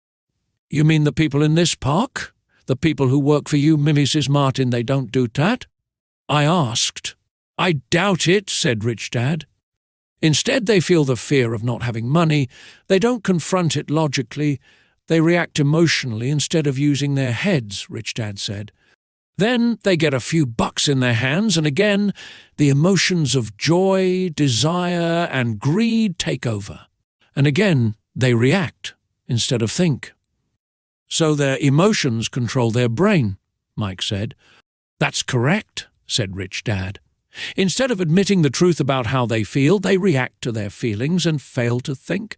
You mean the people in this park? The people who work for you, Mrs. Martin, they don't do that? I asked. I doubt it, said Rich Dad. Instead, they feel the fear of not having money. They don't confront it logically. They react emotionally instead of using their heads, Rich Dad said. Then they get a few bucks in their hands, and again, the emotions of joy, desire, and greed take over. And again, they react instead of think. So their emotions control their brain, Mike said. That's correct, said Rich Dad. Instead of admitting the truth about how they feel, they react to their feelings and fail to think.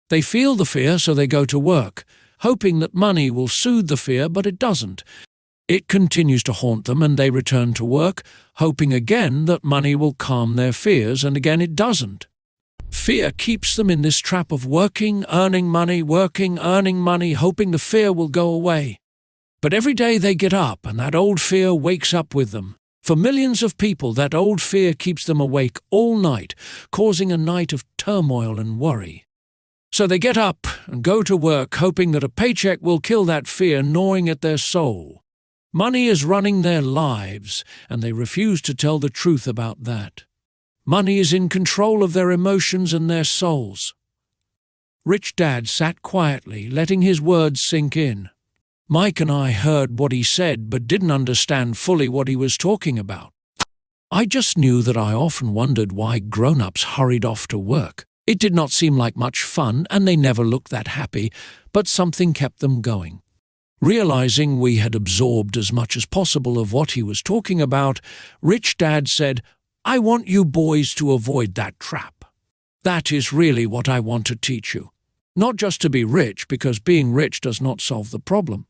They feel the fear, so they go to work, hoping that money will soothe the fear, but it doesn't. It continues to haunt them, and they return to work, hoping again that money will calm their fears, and again it doesn't. Fear keeps them in this trap of working, earning money, hoping the fear will go away. But every day they get up, and that old fear wakes up with them. For millions of people, that old fear keeps them awake all night, causing a night of turmoil and worry. So they get up and go to work, hoping that a paycheck will kill that fear gnawing at their soul. Money is running their lives, and they refuse to tell the truth about that. Money is in control of their emotions and their souls. Rich Dad sat quietly, letting his words sink in. Mike and I heard what he said, but didn't understand fully what he was talking about. I just knew that I often wondered why grown-ups hurried off to work. It did not seem like much fun, and they never looked that happy, but something kept them going. Realizing we had absorbed as much as possible of what he was talking about, Rich Dad said, I want you boys to avoid that trap. That is really what I want to teach you. Not just to be rich, because being rich does not solve the problem.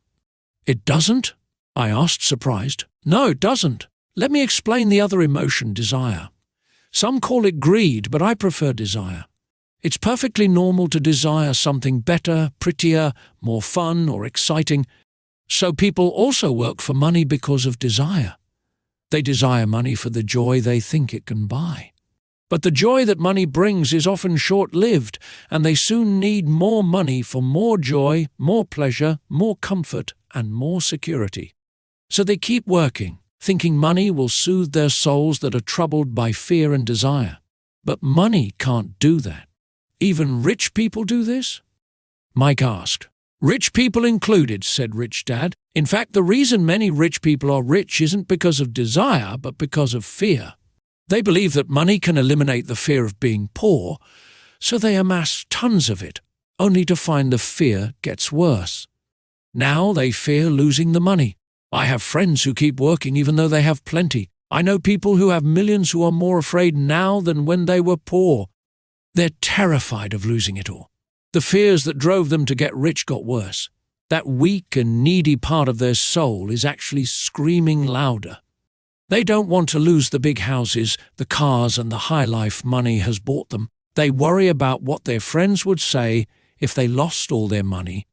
It doesn't? I asked, surprised. No, it doesn't. Let me explain the other emotion, desire. Some call it greed, but I prefer desire. It's perfectly normal to desire something better, prettier, more fun or exciting. So people also work for money because of desire. They desire money for the joy they think it can buy. But the joy that money brings is often short-lived, and they soon need more money for more joy, more pleasure, more comfort, and more security. So they keep working, thinking money will soothe their souls that are troubled by fear and desire. But money can't do that. Even rich people do this? Mike asked. Rich people included, said Rich Dad. In fact, the reason many rich people are rich isn't because of desire, but because of fear. They believe that money can eliminate the fear of being poor, so they amass tons of it, only to find the fear gets worse. Now they fear losing the money. I have friends who keep working even though they have plenty. I know people who have millions who are more afraid now than when they were poor. They're terrified of losing it all. The fears that drove them to get rich got worse. That weak and needy part of their soul is actually screaming louder. They don't want to lose the big houses, the cars, and the high life money has bought them. They worry about what their friends would say if they lost all their money.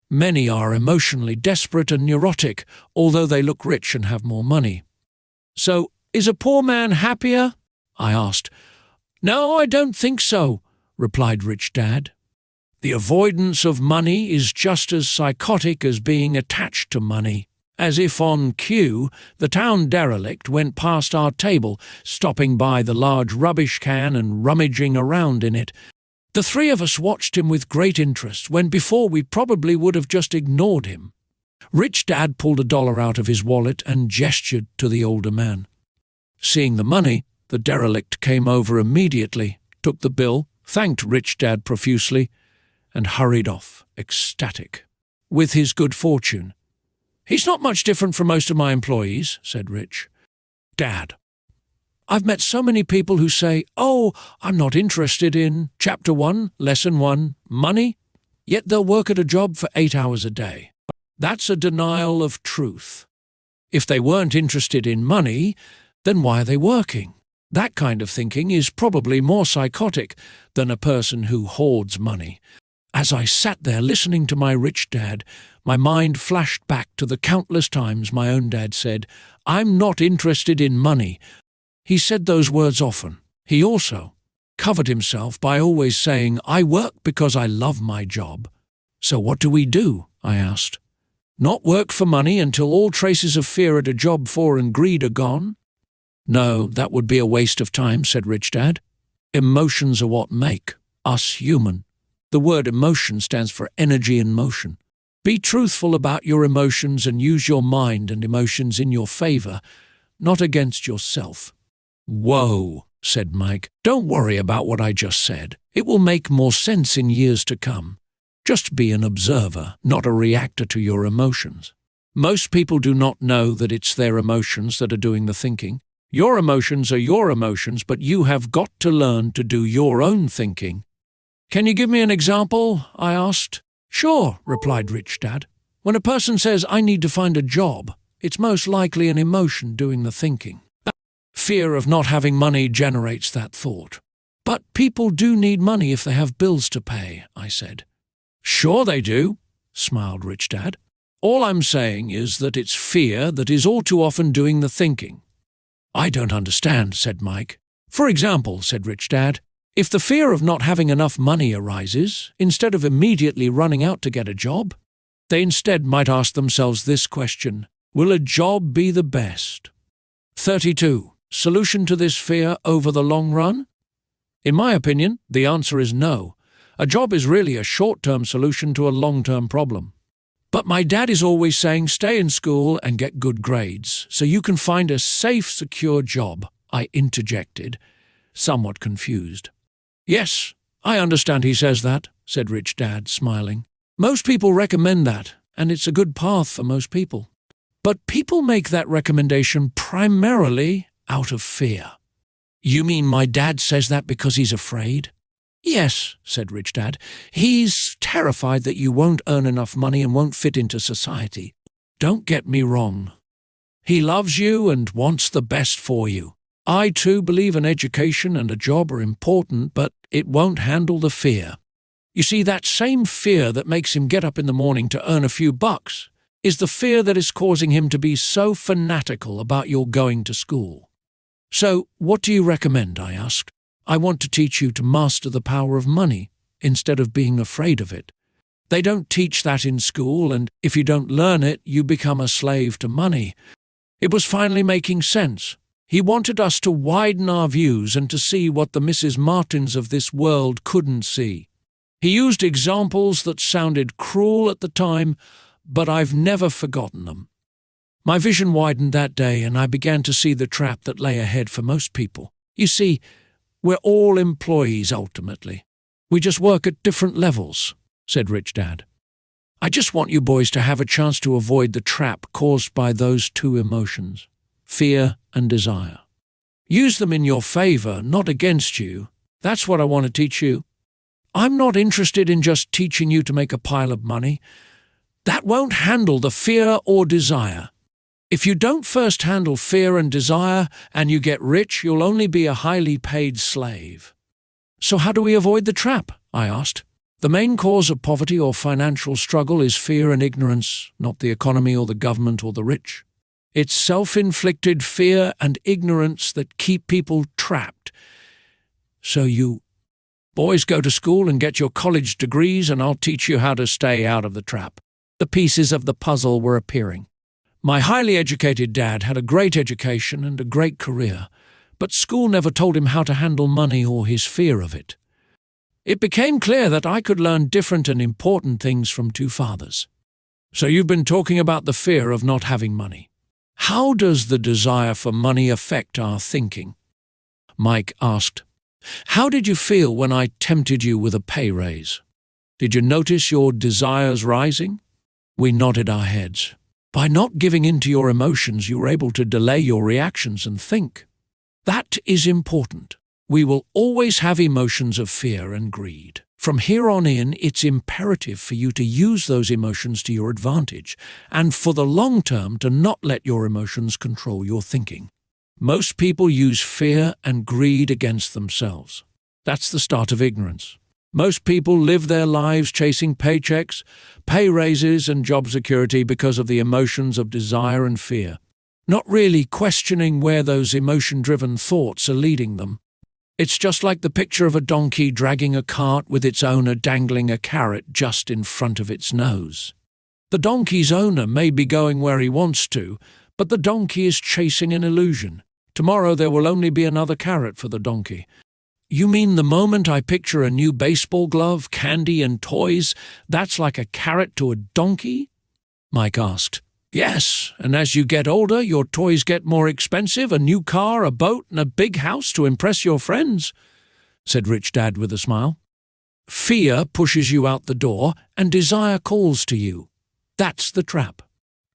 Many are emotionally desperate and neurotic, although they look rich and have more money. So, is a poor man happier? I asked. No, I don't think so, replied Rich Dad. The avoidance of money is just as psychotic as being attached to money. As if on cue, the town derelict went past our table, stopping by the large rubbish can and rummaging around in it. The three of us watched him with great interest, when before we probably would have just ignored him. Rich Dad pulled $1 out of his wallet and gestured to the older man. Seeing the money, the derelict came over immediately, took the bill, thanked Rich Dad profusely, and hurried off, ecstatic, with his good fortune. He's not much different from most of my employees, said Rich. Dad, I've met so many people who say, oh, I'm not interested in Chapter 1, Lesson 1, money, yet they'll work at a job for 8 hours a day. That's a denial of truth. If they weren't interested in money, then why are they working? That kind of thinking is probably more psychotic than a person who hoards money. As I sat there listening to my Rich Dad, my mind flashed back to the countless times my own dad said, I'm not interested in money. He said those words often. He also covered himself by always saying, I work because I love my job. So what do? I asked. Not work for money until all traces of fear at a job for and greed are gone? No, that would be a waste of time, said Rich Dad. Emotions are what make us human. The word emotion stands for energy and motion. Be truthful about your emotions and use your mind and emotions in your favor, not against yourself. Whoa, said Mike. Don't worry about what I just said. It will make more sense in years to come. Just be an observer, not a reactor to your emotions. Most people do not know that it's their emotions that are doing the thinking. Your emotions are your emotions, but you have got to learn to do your own thinking. Can you give me an example? I asked. Sure, replied Rich Dad. When a person says, I need to find a job, it's most likely an emotion doing the thinking. Fear of not having money generates that thought. But people do need money if they have bills to pay, I said. Sure they do, smiled Rich Dad. All I'm saying is that it's fear that is all too often doing the thinking. I don't understand, said Mike. For example, said Rich Dad, if the fear of not having enough money arises, instead of immediately running out to get a job, they instead might ask themselves this question, will a job be the best? 32. Solution to this fear over the long run? In my opinion, the answer is no. A job is really a short-term solution to a long-term problem. But my dad is always saying stay in school and get good grades, so you can find a safe, secure job, I interjected, somewhat confused. Yes, I understand he says that, said Rich Dad, smiling. Most people recommend that, and it's a good path for most people. But people make that recommendation primarily out of fear. You mean my dad says that because he's afraid? Yes, said Rich Dad. He's terrified that you won't earn enough money and won't fit into society. Don't get me wrong. He loves you and wants the best for you. I too believe an education and a job are important, but it won't handle the fear. You see, that same fear that makes him get up in the morning to earn a few bucks is the fear that is causing him to be so fanatical about your going to school. So, what do you recommend? I asked. I want to teach you to master the power of money instead of being afraid of it. They don't teach that in school, and if you don't learn it, you become a slave to money. It was finally making sense. He wanted us to widen our views and to see what the Mrs. Martins of this world couldn't see. He used examples that sounded cruel at the time, but I've never forgotten them. My vision widened that day, and I began to see the trap that lay ahead for most people. You see, we're all employees ultimately. We just work at different levels, said Rich Dad. I just want you boys to have a chance to avoid the trap caused by those two emotions, fear and desire. Use them in your favor, not against you. That's what I want to teach you. I'm not interested in just teaching you to make a pile of money. That won't handle the fear or desire. If you don't first handle fear and desire and you get rich, you'll only be a highly paid slave. So how do we avoid the trap? I asked. The main cause of poverty or financial struggle is fear and ignorance, not the economy or the government or the rich. It's self-inflicted fear and ignorance that keep people trapped. So you boys go to school and get your college degrees, and I'll teach you how to stay out of the trap. The pieces of the puzzle were appearing. My highly educated dad had a great education and a great career, but school never told him how to handle money or his fear of it. It became clear that I could learn different and important things from two fathers. So you've been talking about the fear of not having money. How does the desire for money affect our thinking? Mike asked. How did you feel when I tempted you with a pay raise? Did you notice your desires rising? We nodded our heads. By not giving in to your emotions, you were able to delay your reactions and think. That is important. We will always have emotions of fear and greed. From here on in, it's imperative for you to use those emotions to your advantage, and for the long term to not let your emotions control your thinking. Most people use fear and greed against themselves. That's the start of ignorance. Most people live their lives chasing paychecks, pay raises, and job security because of the emotions of desire and fear, not really questioning where those emotion-driven thoughts are leading them. It's just like the picture of a donkey dragging a cart with its owner dangling a carrot just in front of its nose. The donkey's owner may be going where he wants to, but the donkey is chasing an illusion. Tomorrow there will only be another carrot for the donkey. You mean the moment I picture a new baseball glove, candy and toys, that's like a carrot to a donkey? Mike asked. Yes, and as you get older, your toys get more expensive, a new car, a boat, and a big house to impress your friends, said Rich Dad with a smile. Fear pushes you out the door, and desire calls to you. That's the trap.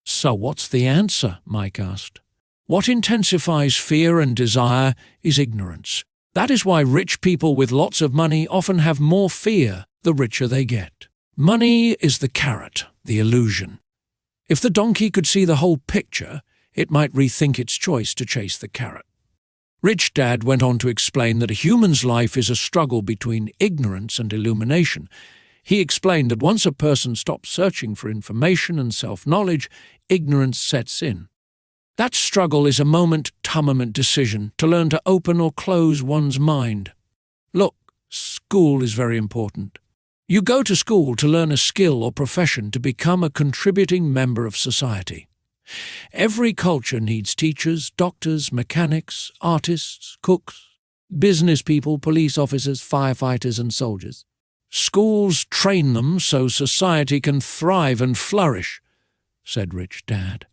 So what's the answer? Mike asked. What intensifies fear and desire is ignorance. That is why rich people with lots of money often have more fear the richer they get. Money is the carrot, the illusion. If the donkey could see the whole picture, it might rethink its choice to chase the carrot. Rich Dad went on to explain that a human's life is a struggle between ignorance and illumination. He explained that once a person stops searching for information and self-knowledge, ignorance sets in. That struggle is a moment-to-moment decision to learn to open or close one's mind. Look, school is very important. You go to school to learn a skill or profession to become a contributing member of society. Every culture needs teachers, doctors, mechanics, artists, cooks, business people, police officers, firefighters, and soldiers. Schools train them so society can thrive and flourish, said Rich Dad.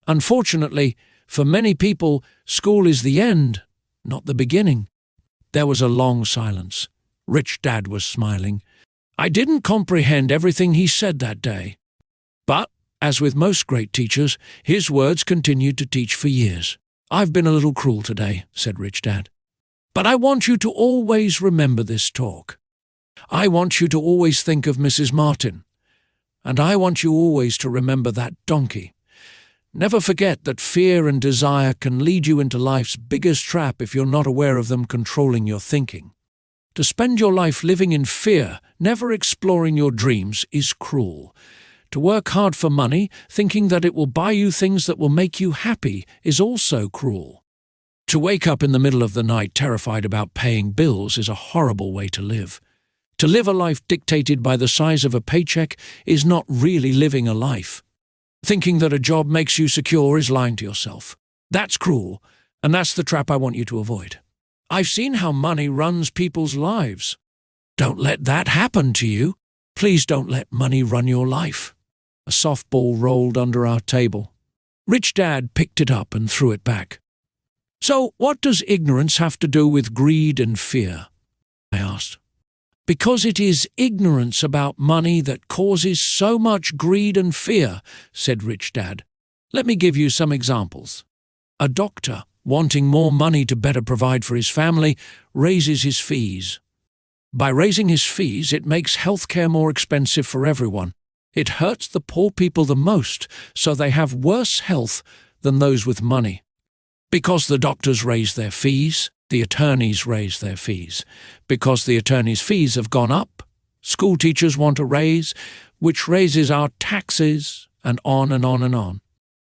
Unfortunately, for many people, school is the end, not the beginning. There was a long silence. Rich Dad was smiling. I didn't comprehend everything he said that day. But, as with most great teachers, his words continued to teach for years. I've been a little cruel today, said Rich Dad. But I want you to always remember this talk. I want you to always think of Mrs. Martin. And I want you always to remember that donkey. Never forget that fear and desire can lead you into life's biggest trap if you're not aware of them controlling your thinking. To spend your life living in fear, never exploring your dreams, is cruel. To work hard for money, thinking that it will buy you things that will make you happy, is also cruel. To wake up in the middle of the night terrified about paying bills is a horrible way to live. To live a life dictated by the size of a paycheck is not really living a life. Thinking that a job makes you secure is lying to yourself. That's cruel, and that's the trap I want you to avoid. I've seen how money runs people's lives. Don't let that happen to you. Please don't let money run your life. A softball rolled under our table. Rich Dad picked it up and threw it back. So what does ignorance have to do with greed and fear? I asked. Because it is ignorance about money that causes so much greed and fear, said Rich Dad. Let me give you some examples. A doctor, wanting more money to better provide for his family, raises his fees. By raising his fees, it makes healthcare more expensive for everyone. It hurts the poor people the most, so they have worse health than those with money. Because the doctors raise their fees, the attorneys raise their fees. Because the attorneys' fees have gone up, school teachers want a raise, which raises our taxes, and on and on and on.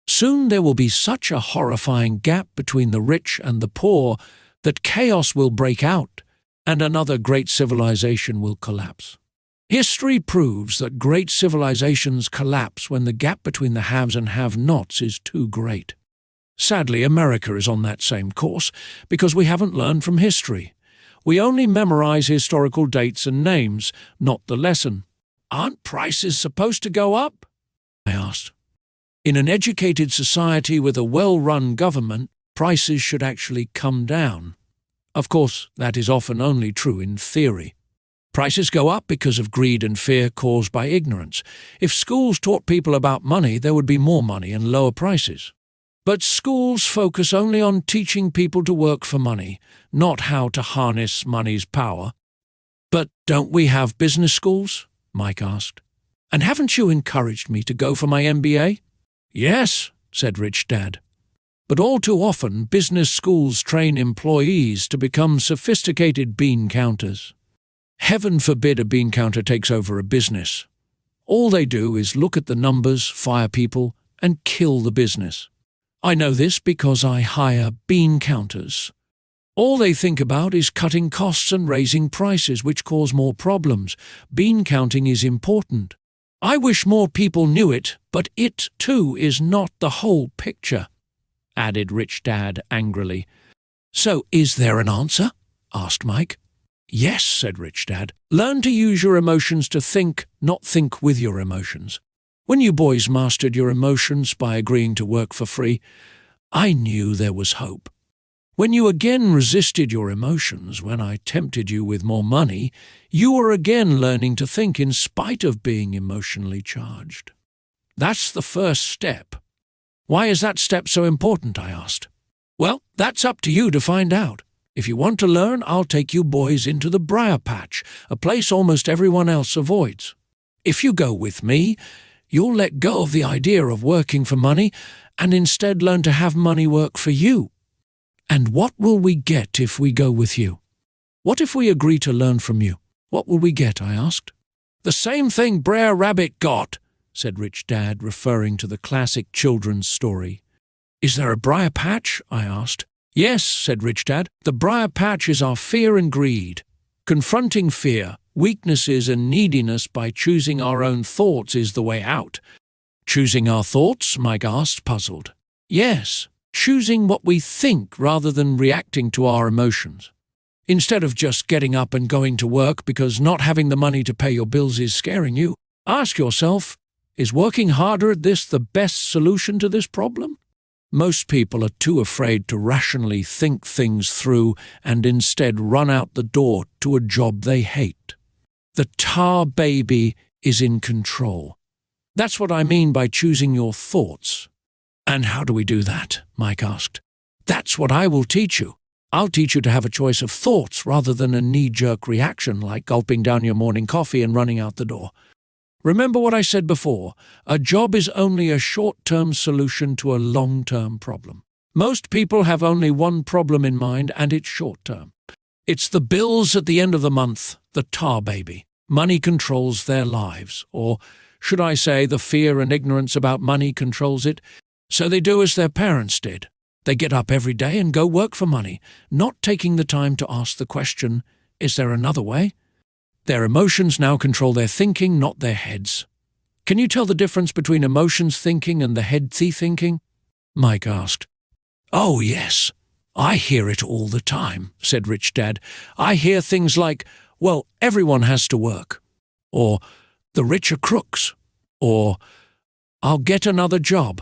Soon there will be such a horrifying gap between the rich and the poor that chaos will break out and another great civilization will collapse. History proves that great civilizations collapse when the gap between the haves and have-nots is too great. Sadly, America is on that same course because we haven't learned from history. We only memorize historical dates and names, not the lesson. Aren't prices supposed to go up? I asked. In an educated society with a well-run government, prices should actually come down. Of course, that is often only true in theory. Prices go up because of greed and fear caused by ignorance. If schools taught people about money, there would be more money and lower prices. But schools focus only on teaching people to work for money, not how to harness money's power. But don't we have business schools? Mike asked. And haven't you encouraged me to go for my MBA? Yes, said Rich Dad. But all too often, business schools train employees to become sophisticated bean counters. Heaven forbid a bean counter takes over a business. All they do is look at the numbers, fire people, and kill the business. I know this because I hire bean counters. All they think about is cutting costs and raising prices, which cause more problems. Bean counting is important. I wish more people knew it, but it, too, is not the whole picture, added Rich Dad angrily. So is there an answer? Asked Mike. Yes, said Rich Dad. Learn to use your emotions to think, not think with your emotions. When you boys mastered your emotions by agreeing to work for free, I knew there was hope. When you again resisted your emotions when I tempted you with more money, you were again learning to think in spite of being emotionally charged. That's the first step. Why is that step so important? I asked. Well, that's up to you to find out. If you want to learn, I'll take you boys into the briar patch, a place almost everyone else avoids. If you go with me, you'll let go of the idea of working for money and instead learn to have money work for you. And what will we get if we go with you? What if we agree to learn from you? What will we get? I asked. The same thing Brer Rabbit got, said Rich Dad, referring to the classic children's story. Is there a briar patch? I asked. Yes, said Rich Dad. The briar patch is our fear and greed. Confronting fear, weaknesses and neediness by choosing our own thoughts is the way out. Choosing our thoughts? Mike asked, puzzled. Yes, choosing what we think rather than reacting to our emotions. Instead of just getting up and going to work because not having the money to pay your bills is scaring you, ask yourself, is working harder at this the best solution to this problem? Most people are too afraid to rationally think things through and instead run out the door to a job they hate. The tar baby is in control. That's what I mean by choosing your thoughts. And how do we do that? Mike asked. That's what I will teach you. I'll teach you to have a choice of thoughts rather than a knee-jerk reaction like gulping down your morning coffee and running out the door. Remember what I said before, a job is only a short-term solution to a long-term problem. Most people have only one problem in mind and it's short-term. It's the bills at the end of the month, the tar baby. Money controls their lives, or should I say the fear and ignorance about money controls it. So they do as their parents did. They get up every day and go work for money, not taking the time to ask the question, is there another way? Their emotions now control their thinking, not their heads. Can you tell the difference between emotions thinking and the head-thy thinking? Mike asked. Oh, yes. I hear it all the time, said Rich Dad. I hear things like, well, everyone has to work, or the rich are crooks, or I'll get another job.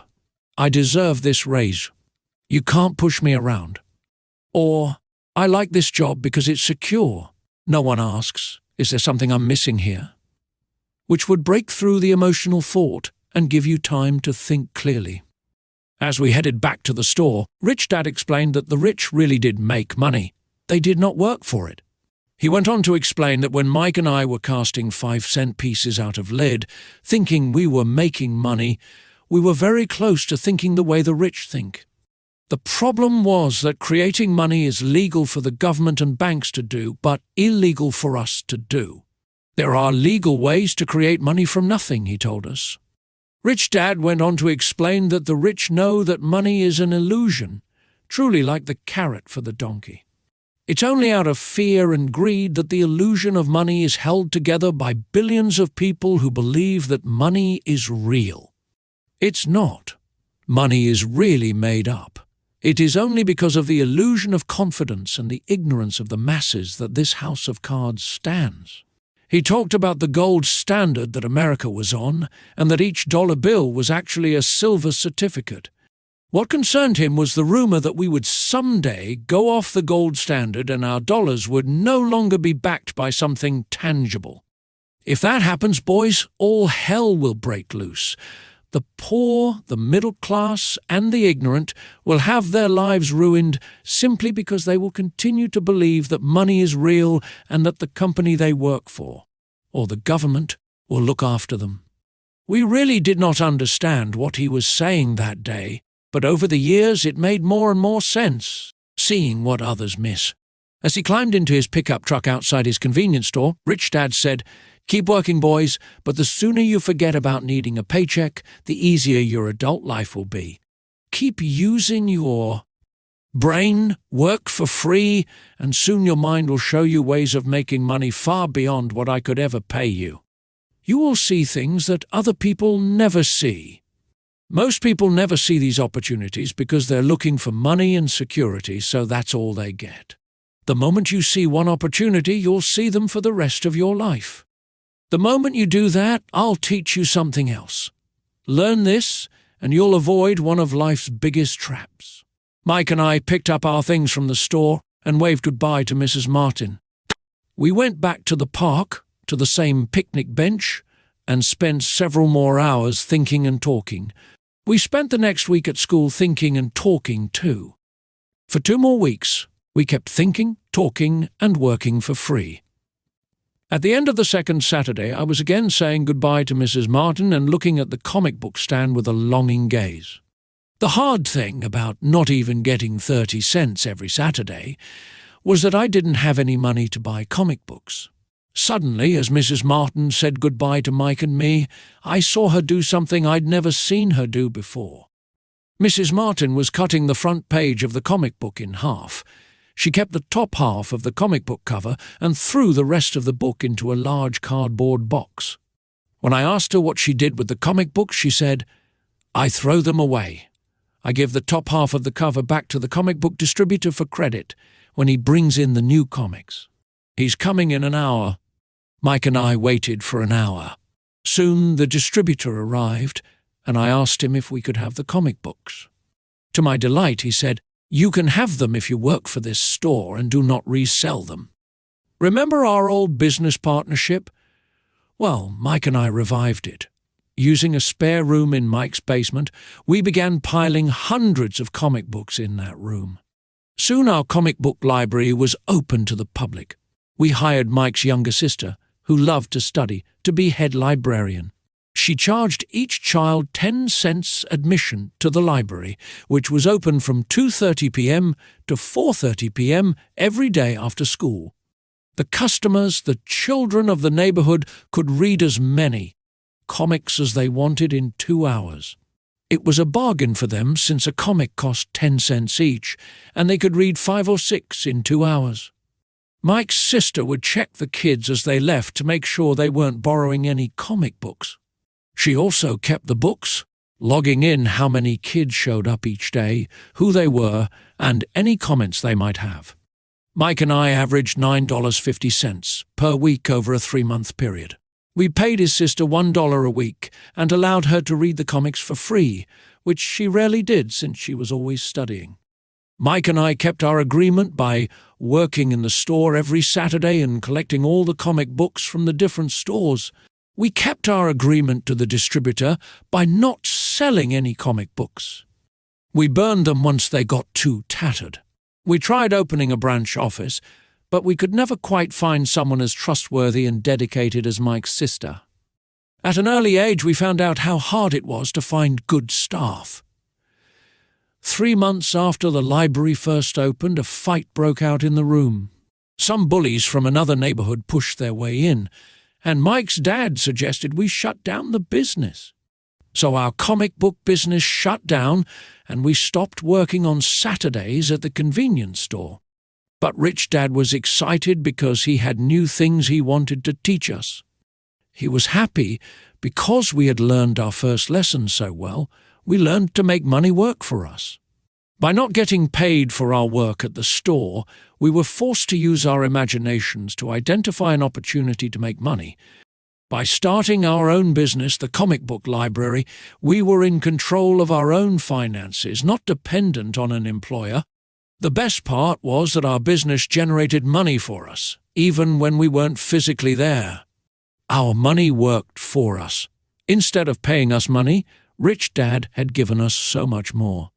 I deserve this raise. You can't push me around. Or I like this job because it's secure. No one asks, is there something I'm missing here? Which would break through the emotional thought and give you time to think clearly. As we headed back to the store, Rich Dad explained that the rich really did make money. They did not work for it. He went on to explain that when Mike and I were casting 5-cent pieces out of lead, thinking we were making money, we were very close to thinking the way the rich think. The problem was that creating money is legal for the government and banks to do, but illegal for us to do. There are legal ways to create money from nothing, he told us. Rich Dad went on to explain that the rich know that money is an illusion, truly like the carrot for the donkey. It's only out of fear and greed that the illusion of money is held together by billions of people who believe that money is real. It's not. Money is really made up. It is only because of the illusion of confidence and the ignorance of the masses that this house of cards stands. He talked about the gold standard that America was on, and that each dollar bill was actually a silver certificate. What concerned him was the rumor that we would someday go off the gold standard and our dollars would no longer be backed by something tangible. If that happens, boys, all hell will break loose. The poor, the middle class, and the ignorant will have their lives ruined simply because they will continue to believe that money is real and that the company they work for, or the government, will look after them. We really did not understand what he was saying that day, but over the years it made more and more sense, seeing what others miss. As he climbed into his pickup truck outside his convenience store, Rich Dad said, "Keep working, boys, but the sooner you forget about needing a paycheck, the easier your adult life will be. Keep using your brain, work for free, and soon your mind will show you ways of making money far beyond what I could ever pay you. You will see things that other people never see. Most people never see these opportunities because they're looking for money and security, so that's all they get. The moment you see one opportunity, you'll see them for the rest of your life. The moment you do that, I'll teach you something else. Learn this, and you'll avoid one of life's biggest traps." Mike and I picked up our things from the store and waved goodbye to Mrs. Martin. We went back to the park, to the same picnic bench, and spent several more hours thinking and talking. We spent the next week at school thinking and talking too. For 2 more weeks, we kept thinking, talking, and working for free. At the end of the second Saturday, I was again saying goodbye to Mrs. Martin and looking at the comic book stand with a longing gaze. The hard thing about not even getting 30 cents every Saturday was that I didn't have any money to buy comic books. Suddenly, as Mrs. Martin said goodbye to Mike and me, I saw her do something I'd never seen her do before. Mrs. Martin was cutting the front page of the comic book in half. She kept the top half of the comic book cover and threw the rest of the book into a large cardboard box. When I asked her what she did with the comic books, she said, "I throw them away. I give the top half of the cover back to the comic book distributor for credit when he brings in the new comics. He's coming in an hour." Mike and I waited for an hour. Soon the distributor arrived, and I asked him if we could have the comic books. To my delight, he said, "You can have them if you work for this store and do not resell them." Remember our old business partnership? Well, Mike and I revived it. Using a spare room in Mike's basement, we began piling hundreds of comic books in that room. Soon our comic book library was open to the public. We hired Mike's younger sister, who loved to study, to be head librarian. She charged each child 10 cents admission to the library, which was open from 2:30 p.m. to 4:30 p.m. every day after school. The customers, the children of the neighborhood, could read as many comics as they wanted in 2 hours. It was a bargain for them since a comic cost 10 cents each, and they could read 5 or 6 in 2 hours. Mike's sister would check the kids as they left to make sure they weren't borrowing any comic books. She also kept the books, logging in how many kids showed up each day, who they were, and any comments they might have. Mike and I averaged $9.50 per week over a 3-month period. We paid his sister $1 a week and allowed her to read the comics for free, which she rarely did since she was always studying. Mike and I kept our agreement by working in the store every Saturday and collecting all the comic books from the different stores. We kept our agreement to the distributor by not selling any comic books. We burned them once they got too tattered. We tried opening a branch office, but we could never quite find someone as trustworthy and dedicated as Mike's sister. At an early age, we found out how hard it was to find good staff. 3 months after the library first opened, a fight broke out in the room. Some bullies from another neighborhood pushed their way in, and Mike's dad suggested we shut down the business. So our comic book business shut down, and we stopped working on Saturdays at the convenience store. But Rich Dad was excited because he had new things he wanted to teach us. He was happy because we had learned our first lesson so well. We learned to make money work for us. By not getting paid for our work at the store, we were forced to use our imaginations to identify an opportunity to make money. By starting our own business, the comic book library, we were in control of our own finances, not dependent on an employer. The best part was that our business generated money for us, even when we weren't physically there. Our money worked for us. Instead of paying us money, Rich Dad had given us so much more.